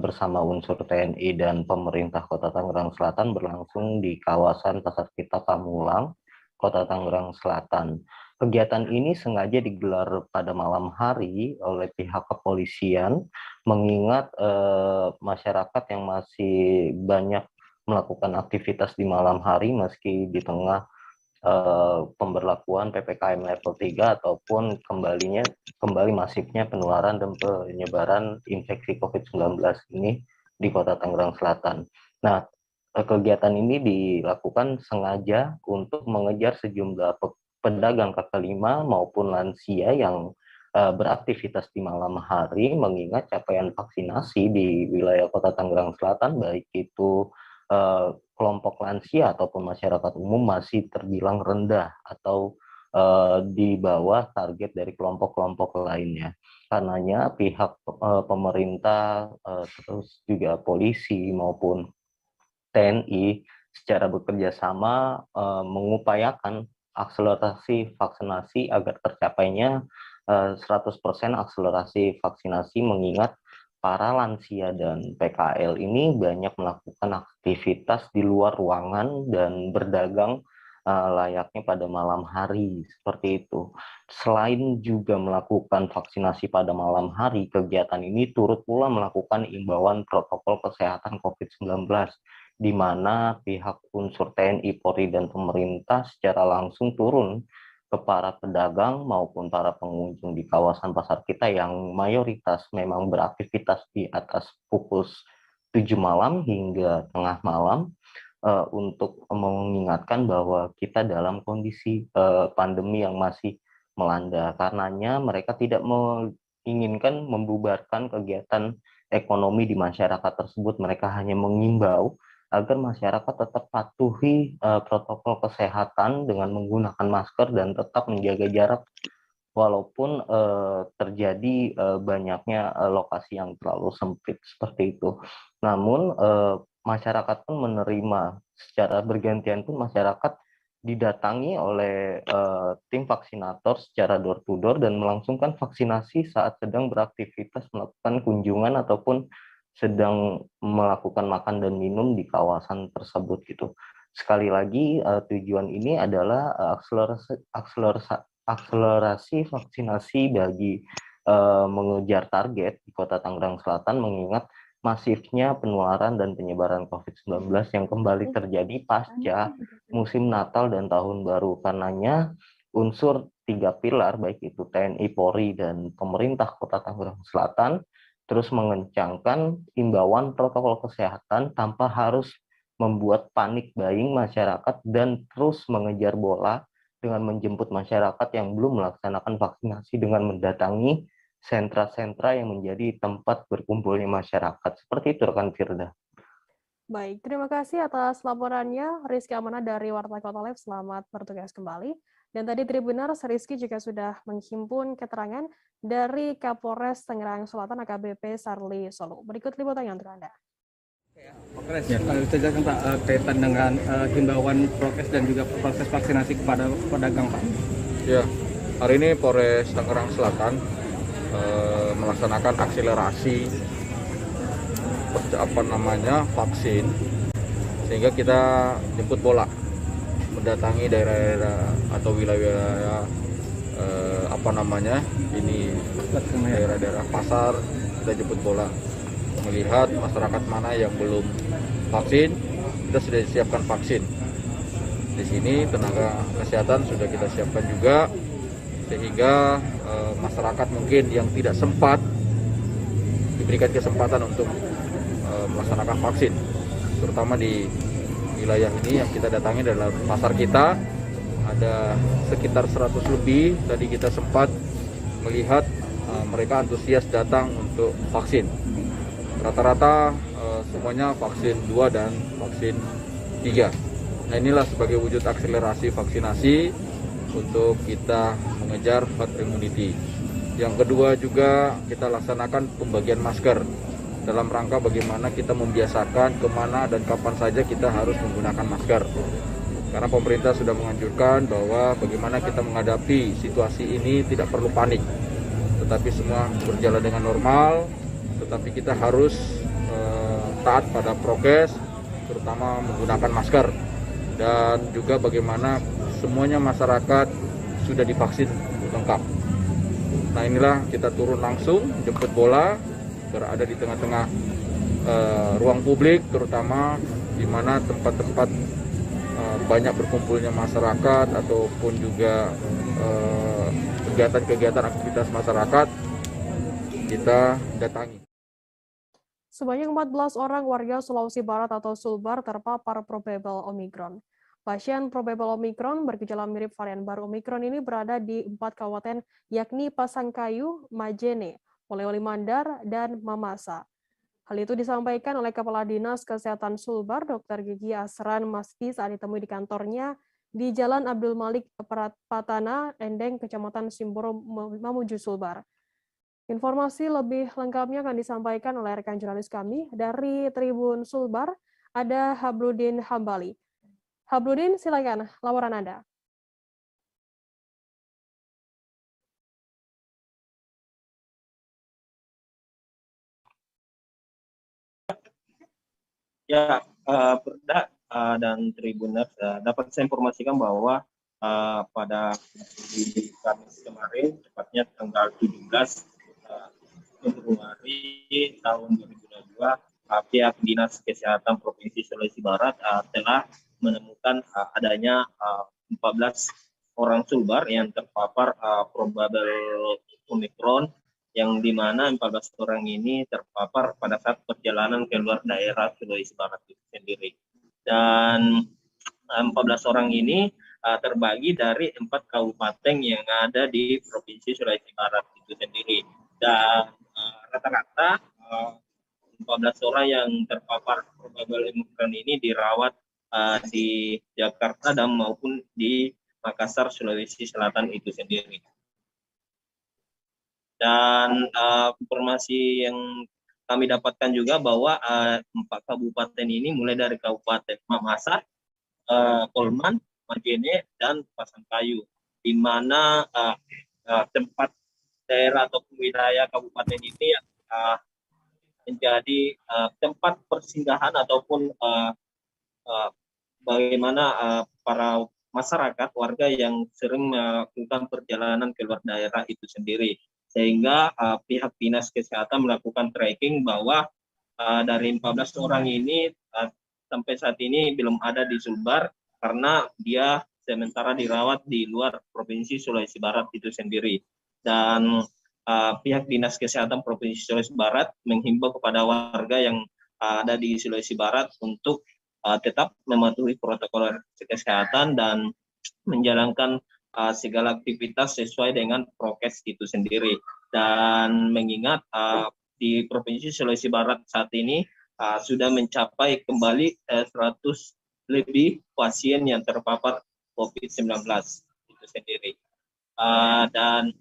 bersama unsur TNI dan pemerintah Kota Tangerang Selatan berlangsung di kawasan Pasar Kita Pamulang, Kota Tangerang Selatan. Kegiatan ini sengaja digelar pada malam hari oleh pihak kepolisian, mengingat masyarakat yang masih banyak melakukan aktivitas di malam hari meski di tengah pemberlakuan PPKM level 3 ataupun kembali masifnya penularan dan penyebaran infeksi COVID-19 ini di Kota Tangerang Selatan. Nah, kegiatan ini dilakukan sengaja untuk mengejar sejumlah pedagang kaki lima maupun lansia yang beraktivitas di malam hari, mengingat capaian vaksinasi di wilayah Kota Tangerang Selatan, baik itu kelompok lansia ataupun masyarakat umum masih terbilang rendah atau di bawah target dari kelompok-kelompok lainnya. Karenanya pihak pemerintah, terus juga polisi maupun TNI secara bekerja sama mengupayakan akselerasi vaksinasi agar tercapainya 100% akselerasi vaksinasi, mengingat para lansia dan PKL ini banyak melakukan aktivitas di luar ruangan dan berdagang layaknya pada malam hari, seperti itu. Selain juga melakukan vaksinasi pada malam hari, kegiatan ini turut pula melakukan imbauan protokol kesehatan COVID-19, di mana pihak unsur TNI, Polri, dan pemerintah secara langsung turun ke para pedagang maupun para pengunjung di kawasan pasar kita yang mayoritas memang beraktivitas di atas pukul 7 malam hingga tengah malam, untuk mengingatkan bahwa kita dalam kondisi pandemi yang masih melanda. Karenanya mereka tidak menginginkan membubarkan kegiatan ekonomi di masyarakat tersebut. Mereka hanya mengimbau agar masyarakat tetap patuhi protokol kesehatan dengan menggunakan masker dan tetap menjaga jarak, walaupun terjadi banyaknya lokasi yang terlalu sempit seperti itu. Namun masyarakat pun menerima secara bergantian, pun masyarakat didatangi oleh tim vaksinator secara door to door dan melangsungkan vaksinasi saat sedang beraktivitas melakukan kunjungan ataupun sedang melakukan makan dan minum di kawasan tersebut gitu. Sekali lagi tujuan ini adalah akselerasi vaksinasi bagi mengejar target di Kota Tangerang Selatan, mengingat masifnya penularan dan penyebaran COVID-19 yang kembali terjadi pasca musim Natal dan Tahun Baru. Karenanya unsur 3 pilar, baik itu TNI, Polri, dan pemerintah Kota Tangerang Selatan, terus mengencangkan imbauan protokol kesehatan tanpa harus membuat panik buying masyarakat dan terus mengejar bola dengan menjemput masyarakat yang belum melaksanakan vaksinasi dengan mendatangi sentra-sentra yang menjadi tempat berkumpulnya masyarakat. Seperti itu, rekan Firda. Baik, terima kasih atas laporannya Rizky Amanah dari Warta Kota Live. Selamat bertugas kembali. Dan tadi Tribuners, Rizky juga sudah menghimpun keterangan dari Kapolres Tangerang Selatan AKBP Sarli Solo. Berikut liputannya untuk Anda. Kapolres, ya, bisa jelaskan Pak kaitan dengan himbauan prokes dan juga proses vaksinasi kepada pedagang, Pak? Ya, hari ini Polres Tangerang Selatan melaksanakan akselerasi vaksin, sehingga kita jemput bola mendatangi daerah-daerah atau wilayah daerah-daerah pasar. Kita jemput bola melihat masyarakat mana yang belum vaksin, kita sudah siapkan vaksin. Di sini tenaga kesehatan sudah kita siapkan juga, sehingga masyarakat mungkin yang tidak sempat diberikan kesempatan untuk melaksanakan vaksin, terutama di wilayah ini yang kita datangi adalah pasar kita, ada sekitar 100 lebih. Tadi kita sempat melihat mereka antusias datang untuk vaksin. Rata-rata semuanya vaksin 2 dan vaksin 3. Nah, inilah sebagai wujud akselerasi vaksinasi untuk kita mengejar herd immunity. Yang kedua juga kita laksanakan pembagian masker dalam rangka bagaimana kita membiasakan kemana dan kapan saja kita harus menggunakan masker. Karena pemerintah sudah menganjurkan bahwa bagaimana kita menghadapi situasi ini tidak perlu panik, tetapi semua berjalan dengan normal, tetapi kita harus taat pada prokes, terutama menggunakan masker, dan juga bagaimana semuanya masyarakat sudah divaksin lengkap. Nah, inilah kita turun langsung jemput bola, berada di tengah-tengah ruang publik, terutama di mana tempat-tempat banyak berkumpulnya masyarakat ataupun juga kegiatan-kegiatan aktivitas masyarakat kita datangi. Sebanyak 14 orang warga Sulawesi Barat atau Sulbar terpapar probable Omicron. Pasien probable Omicron bergejala mirip varian baru Omicron ini berada di 4 kabupaten, yakni Pasangkayu, Majene, Polewali Mandar, dan Mamasa. Hal itu disampaikan oleh Kepala Dinas Kesehatan Sulbar, Dr. Gigi Asran Masdi saat ditemui di kantornya di Jalan Abdul Malik, Patana, Endeng, Kecamatan Simboro, Mamuju, Sulbar. Informasi lebih lengkapnya akan disampaikan oleh rekan jurnalis kami dari Tribun Sulbar, ada Habludin Hambali. Habludin, silakan laporan Anda. Ya, Perda dan Tribuners dapat saya informasikan bahwa pada Kamis kemarin, tepatnya tanggal 17 Februari tahun 2022, pihak Dinas Kesehatan Provinsi Sulawesi Barat telah menemukan adanya 14 orang Sulbar yang terpapar probable Omicron, yang di mana 14 orang ini terpapar pada saat perjalanan ke luar daerah Sulawesi Barat itu sendiri. Dan 14 orang ini terbagi dari 4 kabupaten yang ada di Provinsi Sulawesi Barat itu sendiri. Dan rata-rata 14 orang yang terpapar probable Omicron ini dirawat di Jakarta dan maupun di Makassar, Sulawesi Selatan itu sendiri. Dan informasi yang kami dapatkan juga bahwa 4 kabupaten ini mulai dari Kabupaten Mamasa, Kolman, Majene, dan Pasangkayu, di mana tempat daerah atau wilayah kabupaten ini yang menjadi tempat persinggahan ataupun bagaimana para masyarakat warga yang sering melakukan perjalanan ke luar daerah itu sendiri, sehingga pihak dinas kesehatan melakukan tracking bahwa dari 14 orang ini sampai saat ini belum ada di Sulbar karena dia sementara dirawat di luar provinsi Sulawesi Barat itu sendiri. Dan pihak dinas kesehatan provinsi Sulawesi Barat menghimbau kepada warga yang ada di Sulawesi Barat untuk tetap mematuhi protokol kesehatan dan menjalankan segala aktivitas sesuai dengan prokes itu sendiri. Dan mengingat di Provinsi Sulawesi Barat saat ini sudah mencapai kembali 100 lebih pasien yang terpapar COVID-19 itu sendiri. Dan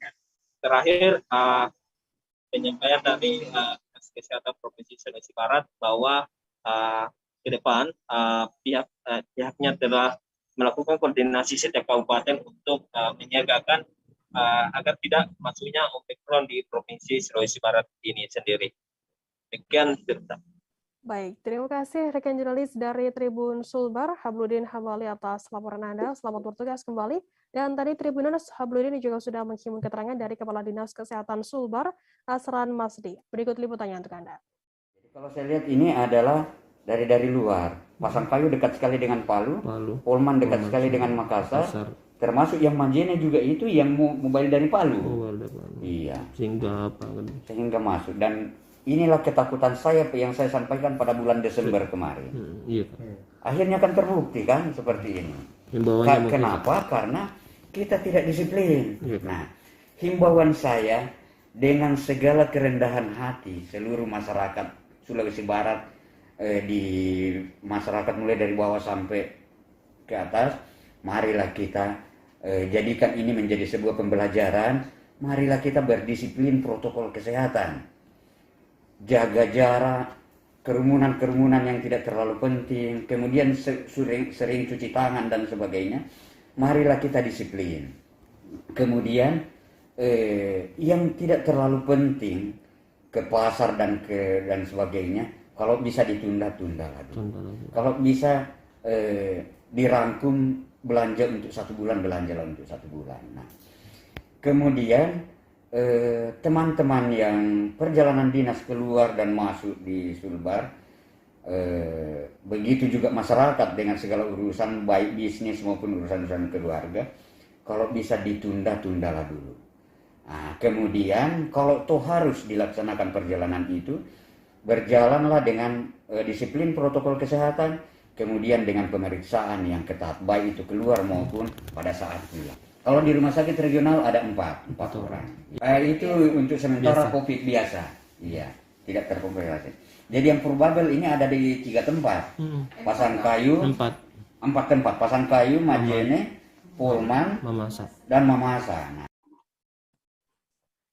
terakhir penyampaian dari Dinas Kesehatan Provinsi Sulawesi Barat bahwa ke depan pihaknya telah melakukan koordinasi setiap kabupaten untuk menyiagakan agar tidak masuknya Omikron di Provinsi Sulawesi Barat ini sendiri. Demikian, Tirta. Baik, terima kasih rekan jurnalis dari Tribun Sulbar, Habluddin Hambali atas laporan Anda. Selamat bertugas kembali. Dan tadi Tribuners Habluddin juga sudah menghimpun keterangan dari Kepala Dinas Kesehatan Sulbar, Asran Masdi. Berikut liputannya untuk Anda. Kalau saya lihat ini adalah dari luar. Pasangkayu dekat sekali dengan Palu. Polman dekat sekali dengan Makassar. Termasuk yang Majene juga itu yang mobile dari Palu. Iya. Sehingga masuk. Dan inilah ketakutan saya yang saya sampaikan pada bulan Desember kemarin. Akhirnya kan terbukti kan seperti ini. Kenapa? Karena kita tidak disiplin. Nah, himbauan saya dengan segala kerendahan hati seluruh masyarakat Sulawesi Barat, di masyarakat mulai dari bawah sampai ke atas, marilah kita jadikan ini menjadi sebuah pembelajaran. Marilah kita berdisiplin protokol kesehatan, jaga jarak, kerumunan-kerumunan yang tidak terlalu penting, kemudian sering cuci tangan dan sebagainya. Marilah kita disiplin. Kemudian yang tidak terlalu penting ke pasar dan sebagainya, kalau bisa ditunda-tunda lagi. Kalau bisa dirangkum belanja untuk 1 bulan, belanjalah untuk 1 bulan. Nah, kemudian teman-teman yang perjalanan dinas keluar dan masuk di Sulbar, begitu juga masyarakat dengan segala urusan baik bisnis maupun urusan-urusan keluarga, kalau bisa ditunda-tundalah dulu. Nah, kemudian kalau toh harus dilaksanakan perjalanan itu, berjalanlah dengan disiplin protokol kesehatan, kemudian dengan pemeriksaan yang ketat, baik itu keluar maupun pada saat pulang. Kalau di rumah sakit regional ada 4 orang. Itu untuk sementara biasa. COVID biasa, iya, tidak terkomplikasi. Jadi yang probable ini ada di 3 tempat, Pasangkayu, 4 tempat, Pasangkayu, Majene, Polman, dan Mamasa. Nah.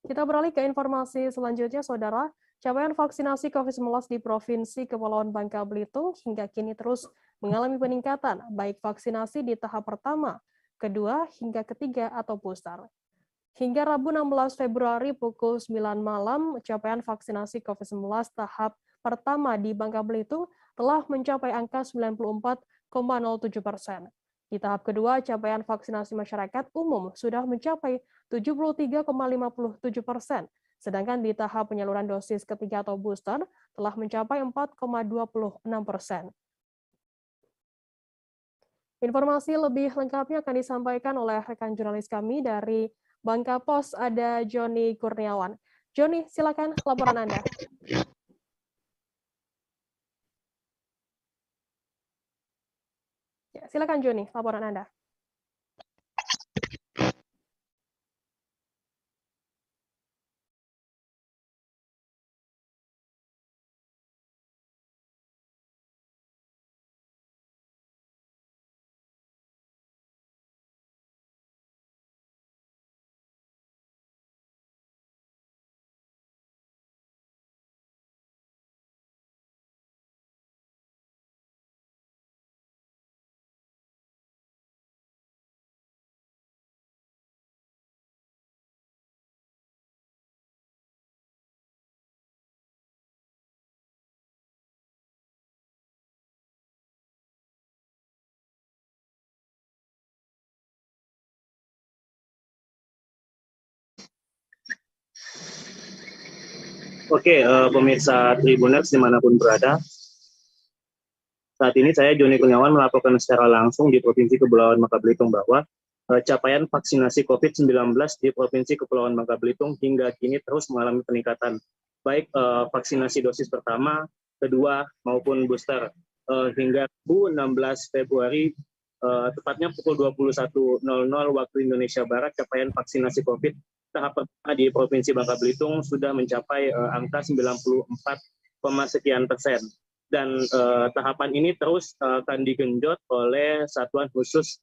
Kita beralih ke informasi selanjutnya, Saudara. Capaian vaksinasi COVID-19 di Provinsi Kepulauan Bangka Belitung hingga kini terus mengalami peningkatan, baik vaksinasi di tahap pertama, kedua, hingga ketiga atau booster. Hingga Rabu 16 Februari pukul 9 malam, capaian vaksinasi COVID-19 tahap pertama di Bangka Belitung telah mencapai angka 94,07%. Di tahap kedua, capaian vaksinasi masyarakat umum sudah mencapai 73,57%. Sedangkan di tahap penyaluran dosis ketiga atau booster telah mencapai 4,26%. Informasi lebih lengkapnya akan disampaikan oleh rekan jurnalis kami dari Bangka Pos, ada Joni Kurniawan. Joni, silakan laporan Anda. Ya, silakan Joni, laporan Anda. Oke, pemirsa Tribuners dimanapun berada, saat ini saya Joni Kurniawan melaporkan secara langsung di Provinsi Kepulauan Bangka Belitung bahwa capaian vaksinasi COVID-19 di Provinsi Kepulauan Bangka Belitung hingga kini terus mengalami peningkatan, baik vaksinasi dosis pertama, kedua, maupun booster. Hingga 16 Februari, tepatnya pukul 21.00 waktu Indonesia Barat, capaian vaksinasi COVID tahap pertama di Provinsi Bangka Belitung sudah mencapai angka 94, sekian persen. Dan tahapan ini terus akan digenjot oleh Satuan Khusus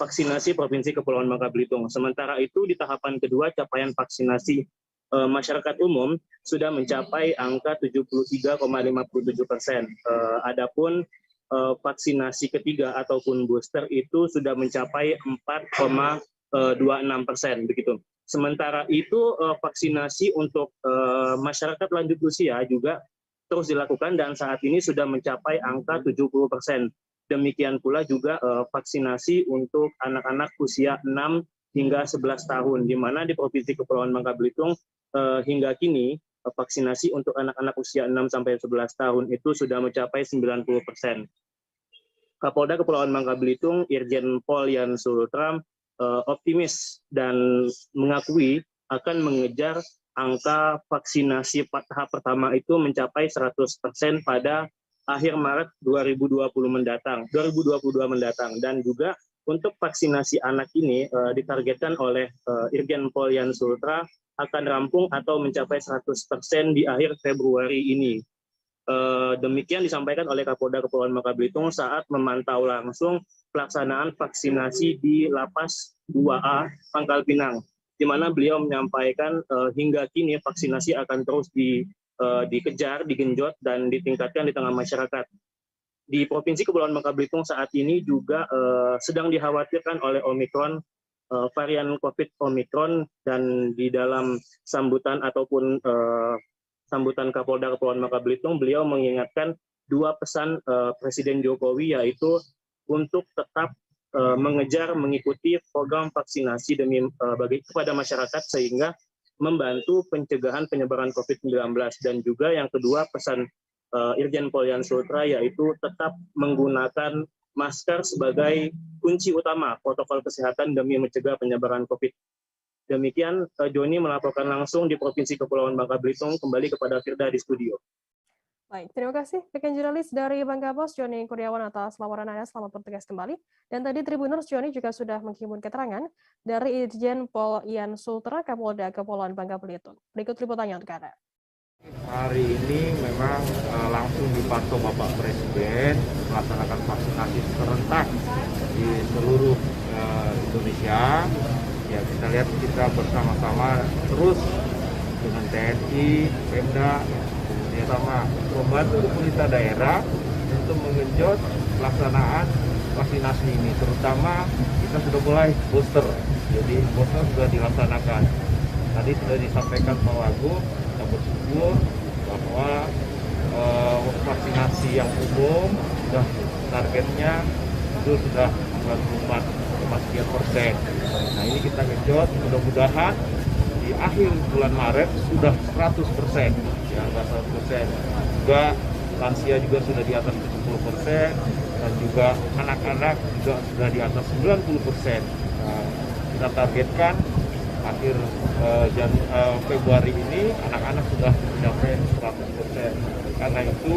Vaksinasi Provinsi Kepulauan Bangka Belitung. Sementara itu di tahapan kedua capaian vaksinasi masyarakat umum sudah mencapai angka 73,57%. Adapun vaksinasi ketiga ataupun booster itu sudah mencapai 4,26%, begitu. Sementara itu vaksinasi untuk masyarakat lanjut usia juga terus dilakukan dan saat ini sudah mencapai angka 70%. Demikian pula juga vaksinasi untuk anak-anak usia 6 hingga 11 tahun, di mana di Provinsi Kepulauan Bangka Belitung hingga kini vaksinasi untuk anak-anak usia 6 sampai 11 tahun itu sudah mencapai 90%. Kapolda Kepulauan Bangka Belitung, Irjen Pol Yan Sultra, optimis dan mengakui akan mengejar angka vaksinasi tahap pertama itu mencapai 100% pada akhir Maret 2022 mendatang. Dan juga untuk vaksinasi anak ini ditargetkan oleh Irjen Pol Yan Sultra akan rampung atau mencapai 100% di akhir Februari ini. Demikian disampaikan oleh Kapolda Kepulauan Bangka Belitung saat memantau langsung pelaksanaan vaksinasi di Lapas 2A Pangkal Pinang, di mana beliau menyampaikan hingga kini vaksinasi akan terus dikejar, digenjot, dan ditingkatkan di tengah masyarakat. Di Provinsi Kepulauan Bangka Belitung saat ini juga sedang dikhawatirkan oleh Omikron, varian COVID Omikron, dan di dalam sambutan ataupun sambutan Kapolda Kepulauan Bangka Belitung, beliau mengingatkan dua pesan Presiden Jokowi, yaitu untuk tetap mengejar mengikuti program vaksinasi demi kepada masyarakat sehingga membantu pencegahan penyebaran COVID-19. Dan juga yang kedua pesan Irjen Pol Yan Sultra yaitu tetap menggunakan masker sebagai kunci utama protokol kesehatan demi mencegah penyebaran COVID. Demikian Joni melaporkan langsung di Provinsi Kepulauan Bangka Belitung, kembali kepada Firda di studio. Baik, terima kasih rekan jurnalis dari Bangka Pos Joni Kurniawan atas laporan Anda. Selamat bertugas kembali. Dan tadi Tribuners Joni juga sudah menghimpun keterangan dari Irjen Pol Yan Sultra Kapolda Kepulauan Bangka Belitung. Berikut liputannya untuk Anda. Hari ini memang langsung dipantau Bapak Presiden melaksanakan vaksinasi serentak di seluruh Indonesia. Ya, kita lihat kita bersama-sama terus dengan TNI, Pemda, kemudian sama membantu pemerintah daerah untuk mengenjot pelaksanaan vaksinasi ini. Terutama kita sudah mulai booster, jadi booster sudah dilaksanakan. Tadi sudah disampaikan Pak Wagub, kita bersyukur bahwa vaksinasi yang umum sudah targetnya itu sudah 94,sekian%. Nah ini kita genjot, mudah-mudahan di akhir bulan Maret sudah 100%, ya 100%. Juga lansia juga sudah di atas 70%, dan juga anak-anak juga sudah di atas 90%. Nah, kita targetkan akhir Februari ini anak-anak sudah mencapai 100%. Karena itu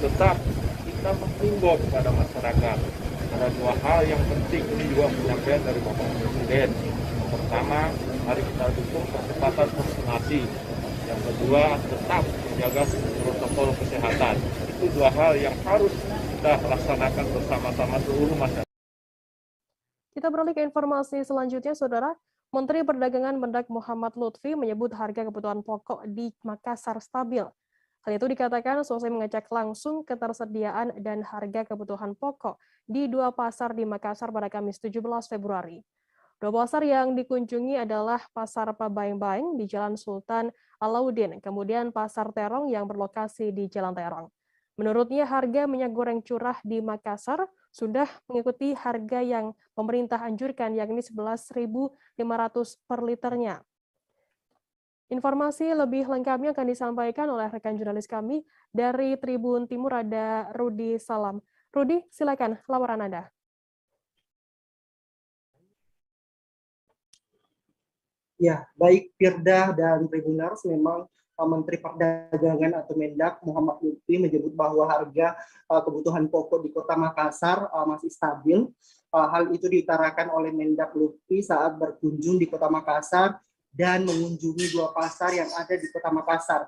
tetap kita menghimbau kepada masyarakat. Ada dua hal yang penting, ini juga penyampaian dari Bapak Presiden. Yang pertama, mari kita dukung percepatan vaksinasi. Yang kedua, tetap menjaga protokol kesehatan. Itu dua hal yang harus kita laksanakan bersama-sama seluruh masyarakat. Kita beralih ke informasi selanjutnya, Saudara. Menteri Perdagangan Mendak Muhammad Lutfi menyebut harga kebutuhan pokok di Makassar stabil. Hal itu dikatakan selesai mengecek langsung ketersediaan dan harga kebutuhan pokok di dua pasar di Makassar pada Kamis 17 Februari. Dua pasar yang dikunjungi adalah Pasar Pabaeng-Baeng di Jalan Sultan Alauddin, kemudian Pasar Terong yang berlokasi di Jalan Terong. Menurutnya harga minyak goreng curah di Makassar sudah mengikuti harga yang pemerintah anjurkan, yakni 11.500 per liternya. Informasi lebih lengkapnya akan disampaikan oleh rekan jurnalis kami dari Tribun Timur, ada Rudi Salam. Rudi, silakan laporan Anda. Ya, baik Firda dan Tribuners, memang Menteri Perdagangan atau Mendak Muhammad Lutfi menyebut bahwa harga kebutuhan pokok di Kota Makassar masih stabil. Hal itu diutarakan oleh Mendak Lutfi saat berkunjung di Kota Makassar dan mengunjungi dua pasar yang ada di Kota Makassar.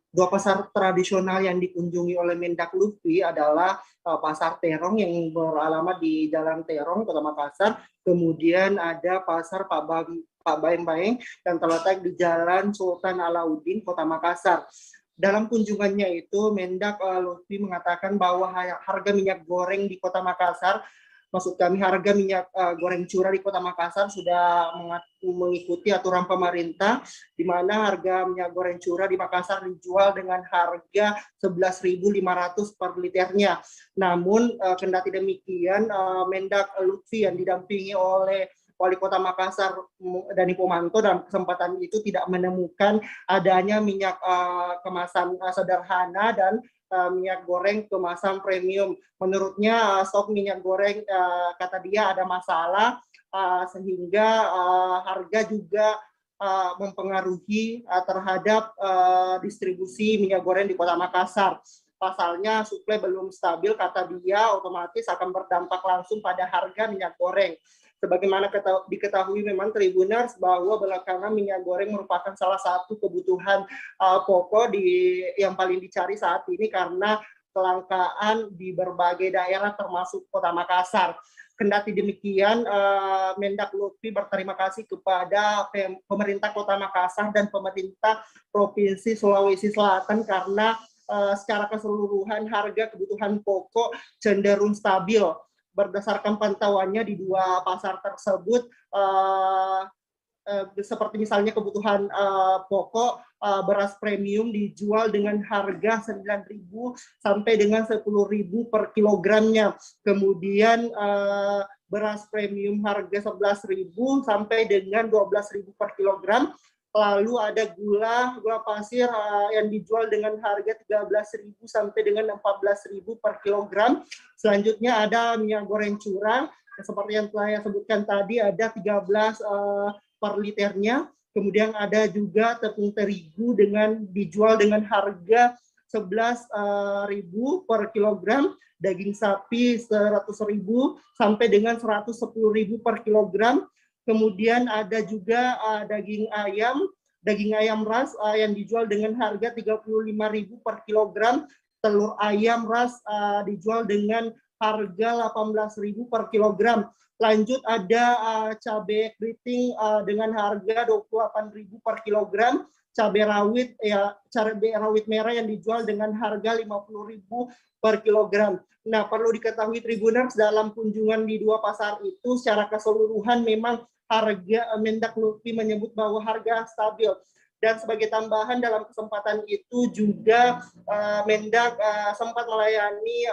Dua pasar tradisional yang dikunjungi oleh Mendak Lutfi adalah Pasar Terong yang beralamat di Jalan Terong, Kota Makassar. Kemudian ada Pasar Pak Baeng-Baeng yang terletak di Jalan Sultan Alauddin, Kota Makassar. Dalam kunjungannya itu, Mendak Lutfi mengatakan bahwa harga minyak goreng di Kota Makassar, maksud kami harga minyak goreng curah di Kota Makassar sudah mengikuti aturan pemerintah, di mana harga minyak goreng curah di Makassar dijual dengan harga 11.500 per liternya. Namun kendati demikian, Mendak Lutfi yang didampingi oleh Wali Kota Makassar Dani Pomanto dalam kesempatan itu tidak menemukan adanya minyak kemasan sederhana dan minyak goreng kemasan premium. Menurutnya stok minyak goreng kata dia ada masalah sehingga harga juga mempengaruhi terhadap distribusi minyak goreng di Kota Makassar. Pasalnya suplai belum stabil, kata dia, otomatis akan berdampak langsung pada harga minyak goreng. Sebagaimana diketahui memang Tribuners bahwa belakangan minyak goreng merupakan salah satu kebutuhan pokok yang paling dicari saat ini karena kelangkaan di berbagai daerah termasuk Kota Makassar. Kendati demikian, Mendak Lutfi berterima kasih kepada pemerintah Kota Makassar dan pemerintah Provinsi Sulawesi Selatan karena secara keseluruhan harga kebutuhan pokok cenderung stabil. Berdasarkan pantauannya di dua pasar tersebut, seperti misalnya kebutuhan pokok beras premium dijual dengan harga 9.000 sampai dengan 10.000 per kilogramnya. Kemudian beras premium harga 11.000 sampai dengan 12.000 per kilogram. Lalu ada gula pasir yang dijual dengan harga 13.000 sampai dengan 14.000 per kilogram. Selanjutnya ada minyak goreng curah, seperti yang telah saya sebutkan tadi, ada 13 per liternya. Kemudian ada juga tepung terigu dijual dengan harga 11.000 per kilogram, daging sapi 100.000 sampai dengan 110.000 per kilogram. Kemudian ada juga daging ayam ras yang dijual dengan harga 35.000 per kilogram. Telur ayam ras dijual dengan harga 18.000 per kilogram. Lanjut ada cabai keriting dengan harga 28.000 per kilogram. Cabai rawit merah yang dijual dengan harga 50.000 per kilogram. Nah, perlu diketahui Tribuners, dalam kunjungan di dua pasar itu secara keseluruhan memang harga Mendak Lutfi menyebut bahwa harga stabil. Dan sebagai tambahan dalam kesempatan itu juga Mendak sempat melayani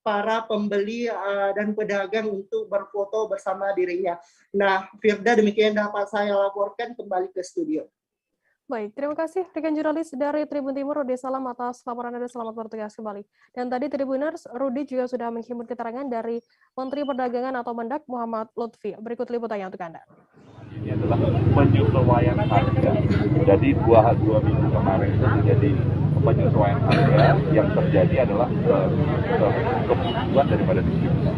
para pembeli dan pedagang untuk berfoto bersama dirinya. Nah, Firda, demikian dapat saya laporkan, kembali ke studio. Baik, terima kasih rekan jurnalis dari Tribun Timur, Rudi Salam, atas laporan Anda. Selamat bertugas kembali. Dan tadi Tribuners, Rudi juga sudah menghimpun keterangan dari Menteri Perdagangan atau Mendak Muhammad Lutfi. Berikut liputannya untuk Anda. Ini adalah penyesuaian harga. Jadi dua minggu kemarin itu terjadi penyesuaian harga. Yang terjadi adalah kebutuhan daripada distribusi.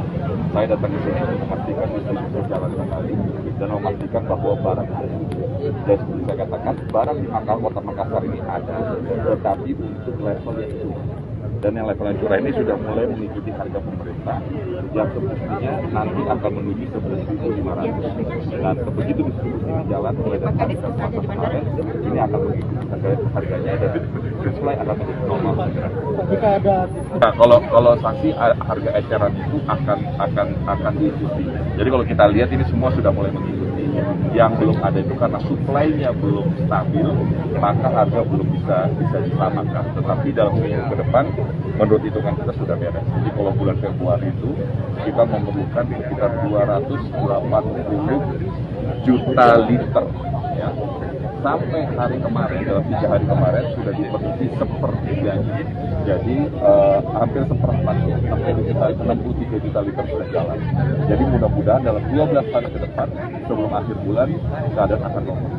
Saya datang ke sini untuk memastikan distribusi berjalan kembali dan memastikan bahwa barang ada. Dan seperti saya katakan, barang di Kota Makassar ini ada, tetapi untuk level yang curah. Dan yang level yang curah ini sudah mulai mengikuti harga pemerintah yang semestinya nanti akan menuju 11.500. Dan begitu distribusi ini jalan mulai dari harga pasar kemarin, ini akan mengikuti harganya dan supply akan menjadi normal. Jika ada kalau sanksi harga eceran itu akan diikuti. Jadi kalau kita lihat ini semua sudah mulai mengikuti. Yang belum ada itu karena supply-nya belum stabil, maka harga belum bisa disamakan. Tetapi dalam minggu ke depan, menurut hitungan kita sudah beres. Jadi kalau bulan Februari itu kita memerlukan sekitar 280 juta liter, ya, sampai hari kemarin, dalam 3 hari kemarin sudah dipenuhi seperti janji. Jadi hampir seperempat, sampai di 63 juta liter sudah jalan. Jadi mudah-mudahan dalam 12 hari ke depan sebelum akhir bulan keadaan akan normal.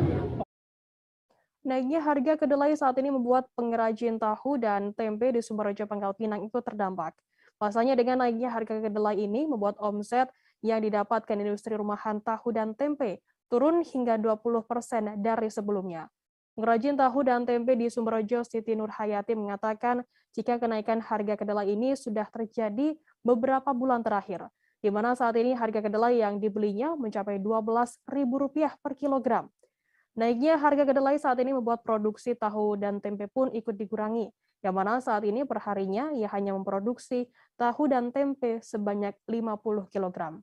Naiknya harga kedelai saat ini membuat pengrajin tahu dan tempe di Sumberjo Pangkal Pinang ikut terdampak. Pasalnya dengan naiknya harga kedelai ini membuat omset yang didapatkan industri rumahan tahu dan tempe turun hingga 20% dari sebelumnya. Pengrajin tahu dan tempe di Sumberjo, Siti Nurhayati, mengatakan jika kenaikan harga kedelai ini sudah terjadi beberapa bulan terakhir, di mana saat ini harga kedelai yang dibelinya mencapai Rp12.000 per kilogram. Naiknya harga kedelai saat ini membuat produksi tahu dan tempe pun ikut dikurangi, yang mana saat ini perharinya ia hanya memproduksi tahu dan tempe sebanyak 50 kg.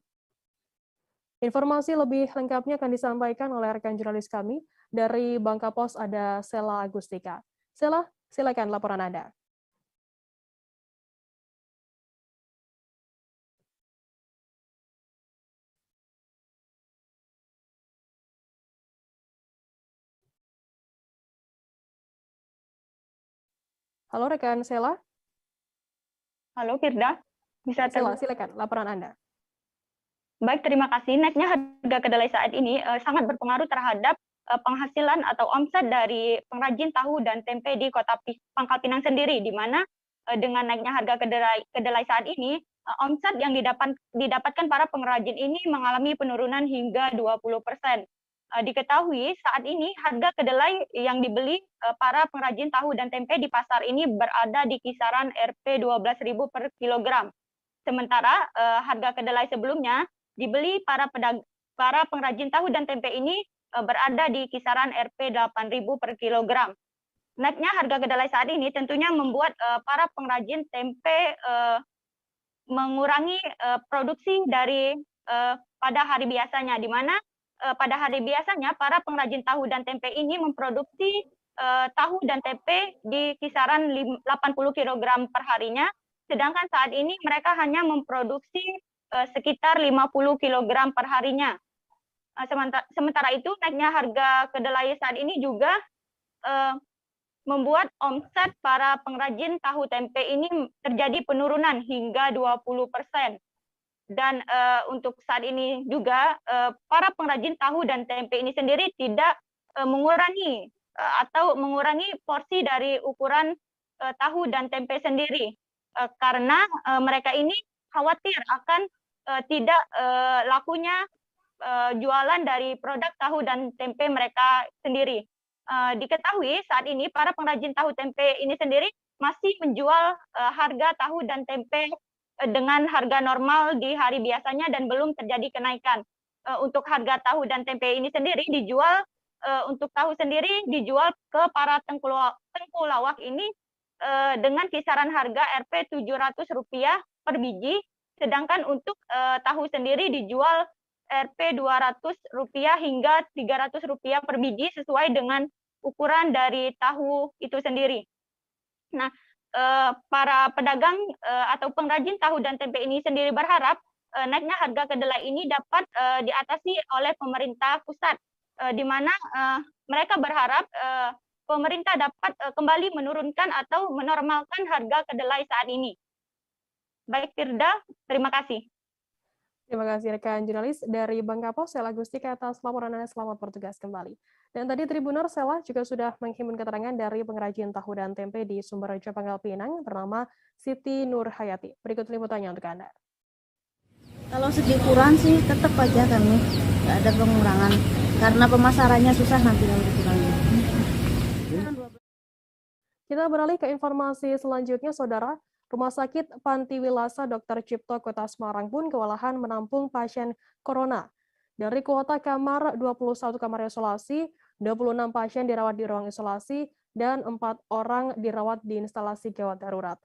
Informasi lebih lengkapnya akan disampaikan oleh rekan jurnalis kami dari Bangka Pos, ada Sela Agustika. Sela, silakan laporan Anda. Halo rekan Sela. Halo Firda, bisa Sela, silakan laporan Anda. Baik, terima kasih. Naiknya harga kedelai saat ini sangat berpengaruh terhadap penghasilan atau omset dari pengrajin tahu dan tempe di Kota Pangkal Pinang sendiri, di mana dengan naiknya harga kedelai saat ini, omset yang didapatkan para pengrajin ini mengalami penurunan hingga 20%. Diketahui saat ini harga kedelai yang dibeli para pengrajin tahu dan tempe di pasar ini berada di kisaran Rp 12.000 per kilogram. Sementara harga kedelai sebelumnya dibeli para pengrajin tahu dan tempe ini berada di kisaran Rp 8.000 per kilogram. Naiknya harga kedelai saat ini tentunya membuat para pengrajin tempe mengurangi produksi dari pada hari biasanya, di mana pada hari biasanya para pengrajin tahu dan tempe ini memproduksi tahu dan tempe di kisaran 80 kg per harinya, sedangkan saat ini mereka hanya memproduksi sekitar 50 kg per harinya. Sementara itu naiknya harga kedelai saat ini juga membuat omset para pengrajin tahu tempe ini terjadi penurunan hingga 20%. Dan untuk saat ini juga para pengrajin tahu dan tempe ini sendiri tidak mengurangi porsi dari ukuran tahu dan tempe sendiri, karena mereka ini khawatir akan tidak lakunya jualan dari produk tahu dan tempe mereka sendiri. Diketahui saat ini para pengrajin tahu tempe ini sendiri masih menjual harga tahu dan tempe dengan harga normal di hari biasanya dan belum terjadi kenaikan. Untuk harga tahu dan tempe ini sendiri dijual, untuk tahu sendiri dijual ke para tengkulawak ini dengan kisaran harga Rp 700 per biji, sedangkan untuk tahu sendiri dijual Rp 200 hingga Rp 300 per biji sesuai dengan ukuran dari tahu itu sendiri. Nah, para pedagang atau pengrajin tahu dan tempe ini sendiri berharap naiknya harga kedelai ini dapat diatasi oleh pemerintah pusat, di mana mereka berharap pemerintah dapat kembali menurunkan atau menormalkan harga kedelai saat ini. Baik Firda, terima kasih. Terima kasih rekan jurnalis dari Bangka Pos, Sela Agustika, atas laporan Anda. Selamat bertugas kembali. Dan tadi Tribuners, Sela juga sudah menghimpun keterangan dari pengrajin tahu dan tempe di Sumberjo Pangkal Pinang bernama Siti Nurhayati. Berikut liputannya untuk Anda. Kalau segi ukuran sih tetap aja kami, nggak ada pengurangan. Karena pemasarannya susah nanti kalau dikurangi. Kita beralih ke informasi selanjutnya, Saudara. Rumah Sakit Panti Wilasa Dr. Cipto Kota Semarang pun kewalahan menampung pasien corona. Dari kuota kamar 21 kamar isolasi, 26 pasien dirawat di ruang isolasi, dan 4 orang dirawat di instalasi gawat darurat.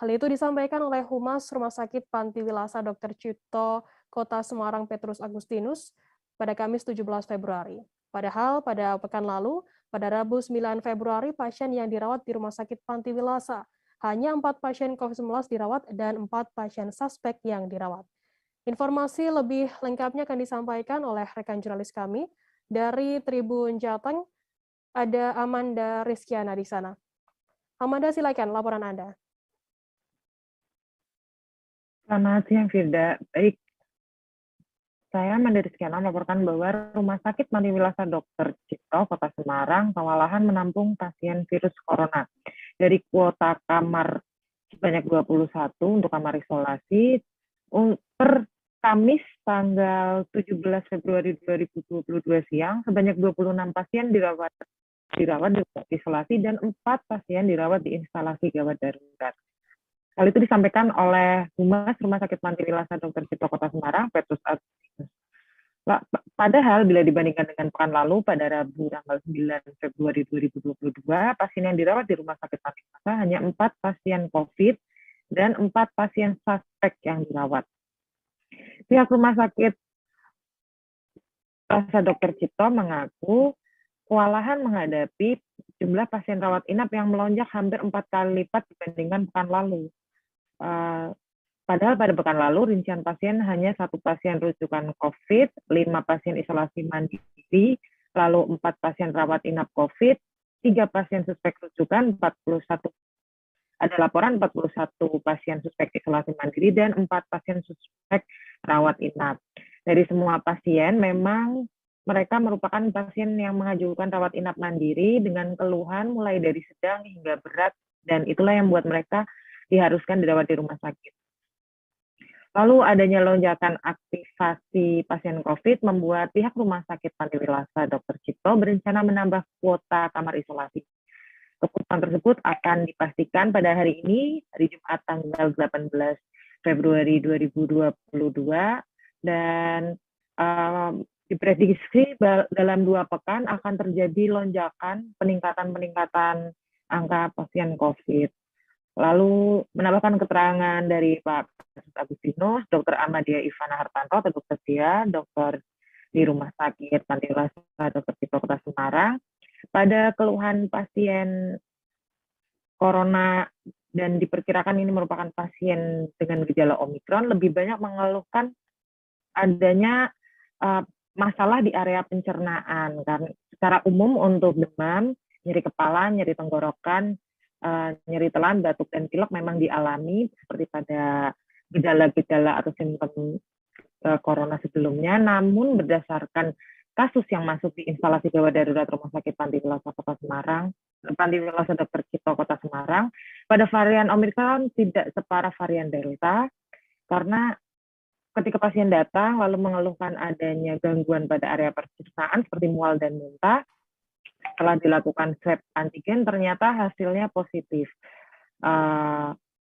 Hal itu disampaikan oleh Humas Rumah Sakit Panti Wilasa Dr. Cipto Kota Semarang Petrus Agustinus pada Kamis 17 Februari. Padahal pada pekan lalu, pada Rabu 9 Februari, pasien yang dirawat di Rumah Sakit Panti Wilasa hanya 4 pasien COVID-19 dirawat dan 4 pasien suspek yang dirawat. Informasi lebih lengkapnya akan disampaikan oleh rekan jurnalis kami dari Tribun Jateng, ada Amanda Rizkyana di sana. Amanda, silakan laporan Anda. Selamat siang, Firda. Baik, saya Amanda Rizkyana melaporkan bahwa Rumah Sakit Mandi Wilasa Dr. Cipto, Kota Semarang, kewalahan menampung pasien virus corona. Dari kuota kamar sebanyak 21 untuk kamar isolasi, per Kamis tanggal 17 Februari 2022 siang, sebanyak 26 pasien dirawat di isolasi dan 4 pasien dirawat di instalasi gawat darurat. Hal itu disampaikan oleh Humas Rumah Sakit Mandi Wilasa Dr. Cipto Kota Semarang, Petrus Agustinus. Padahal bila dibandingkan dengan pekan lalu pada Rabu tanggal 9 Februari 2022, pasien yang dirawat di Rumah Sakit Mandi Wilasa hanya 4 pasien COVID dan 4 pasien suspek yang dirawat. Pihak Rumah Sakit Wilasa Dr. Cipto mengaku kewalahan menghadapi jumlah pasien rawat inap yang melonjak hampir 4 kali lipat dibandingkan pekan lalu. Padahal pada pekan lalu rincian pasien hanya 1 pasien rujukan COVID, 5 pasien isolasi mandiri, lalu 4 pasien rawat inap COVID, 3 pasien suspek rujukan, 41 ada laporan 41 pasien suspek isolasi mandiri dan 4 pasien suspek rawat inap. Dari semua pasien memang mereka merupakan pasien yang mengajukan rawat inap mandiri dengan keluhan mulai dari sedang hingga berat, dan itulah yang membuat mereka diharuskan dirawat di rumah sakit. Lalu adanya lonjakan aktivasi pasien COVID membuat pihak Rumah Sakit Mandi Wilasa Dr. Cipto berencana menambah kuota kamar isolasi. Keputusan tersebut akan dipastikan pada hari ini, hari Jumat tanggal 18 Februari 2022, dan diprediksi dalam 2 pekan akan terjadi lonjakan peningkatan angka pasien COVID. Lalu menambahkan keterangan dari Pak Agustinus, Dr. Ahmadiyah Ivana Hartanto atau Dr. Tia, dokter di Rumah Sakit Mandi Wilasa Dr. Cipto Kota Semarang, pada keluhan pasien corona dan diperkirakan ini merupakan pasien dengan gejala Omikron, lebih banyak mengeluhkan adanya masalah di area pencernaan. Karena secara umum untuk demam, nyeri kepala, nyeri tenggorokan, nyeri telan, batuk, dan pilek memang dialami seperti pada gejala-gejala atau simptom corona sebelumnya. Namun berdasarkan kasus yang masuk di instalasi gawat darurat Rumah Sakit Mandi Wilasa Kota Semarang, Mandi Wilasa Dr. Cipto Kota Semarang, pada varian Omikron tidak separah varian Delta, karena ketika pasien datang lalu mengeluhkan adanya gangguan pada area pencernaan seperti mual dan muntah, setelah dilakukan swab antigen ternyata hasilnya positif.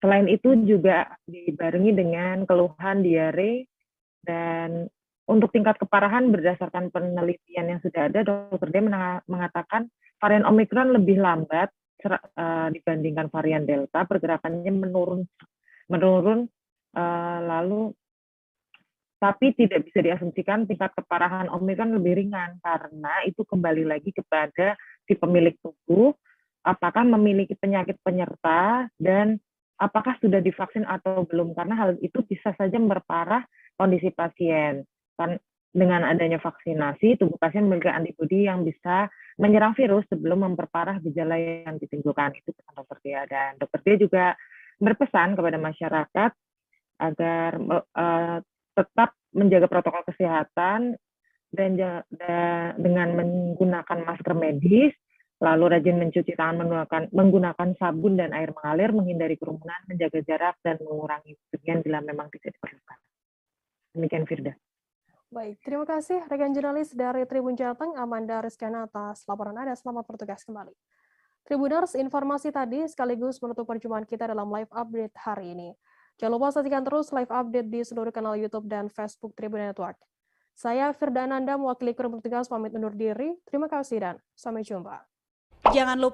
Selain itu juga dibarengi dengan keluhan diare, dan untuk tingkat keparahan berdasarkan penelitian yang sudah ada, Dr. D mengatakan varian Omikron lebih lambat dibandingkan varian Delta, pergerakannya menurun, lalu tapi tidak bisa diasumsikan tingkat keparahan Omikron lebih ringan, karena itu kembali lagi kepada si pemilik tubuh, apakah memiliki penyakit penyerta dan apakah sudah divaksin atau belum, karena hal itu bisa saja memperparah kondisi pasien. Kan dengan adanya vaksinasi, tubuh pasien memiliki antibodi yang bisa menyerang virus sebelum memperparah gejala yang ditimbulkan. Itu pesan Dr. Dia. Dan Dr. Dia juga berpesan kepada masyarakat agar tetap menjaga protokol kesehatan dan dengan menggunakan masker medis, lalu rajin mencuci tangan menggunakan sabun dan air mengalir, menghindari kerumunan, menjaga jarak, dan mengurangi bepergian bila memang tidak diperlukan. Demikian, Firda. Baik, terima kasih rekan jurnalis dari Tribun Jateng, Amanda Rizkyana, atas laporan Anda. Selamat bertugas kembali. Tribuners, informasi tadi sekaligus menutup perjumpaan kita dalam live update hari ini. Jangan lupa saksikan terus live update di seluruh kanal YouTube dan Facebook Tribun Network. Saya Firda Ananda, mewakili kru bertugas, pamit undur diri. Terima kasih dan sampai jumpa. Jangan lupa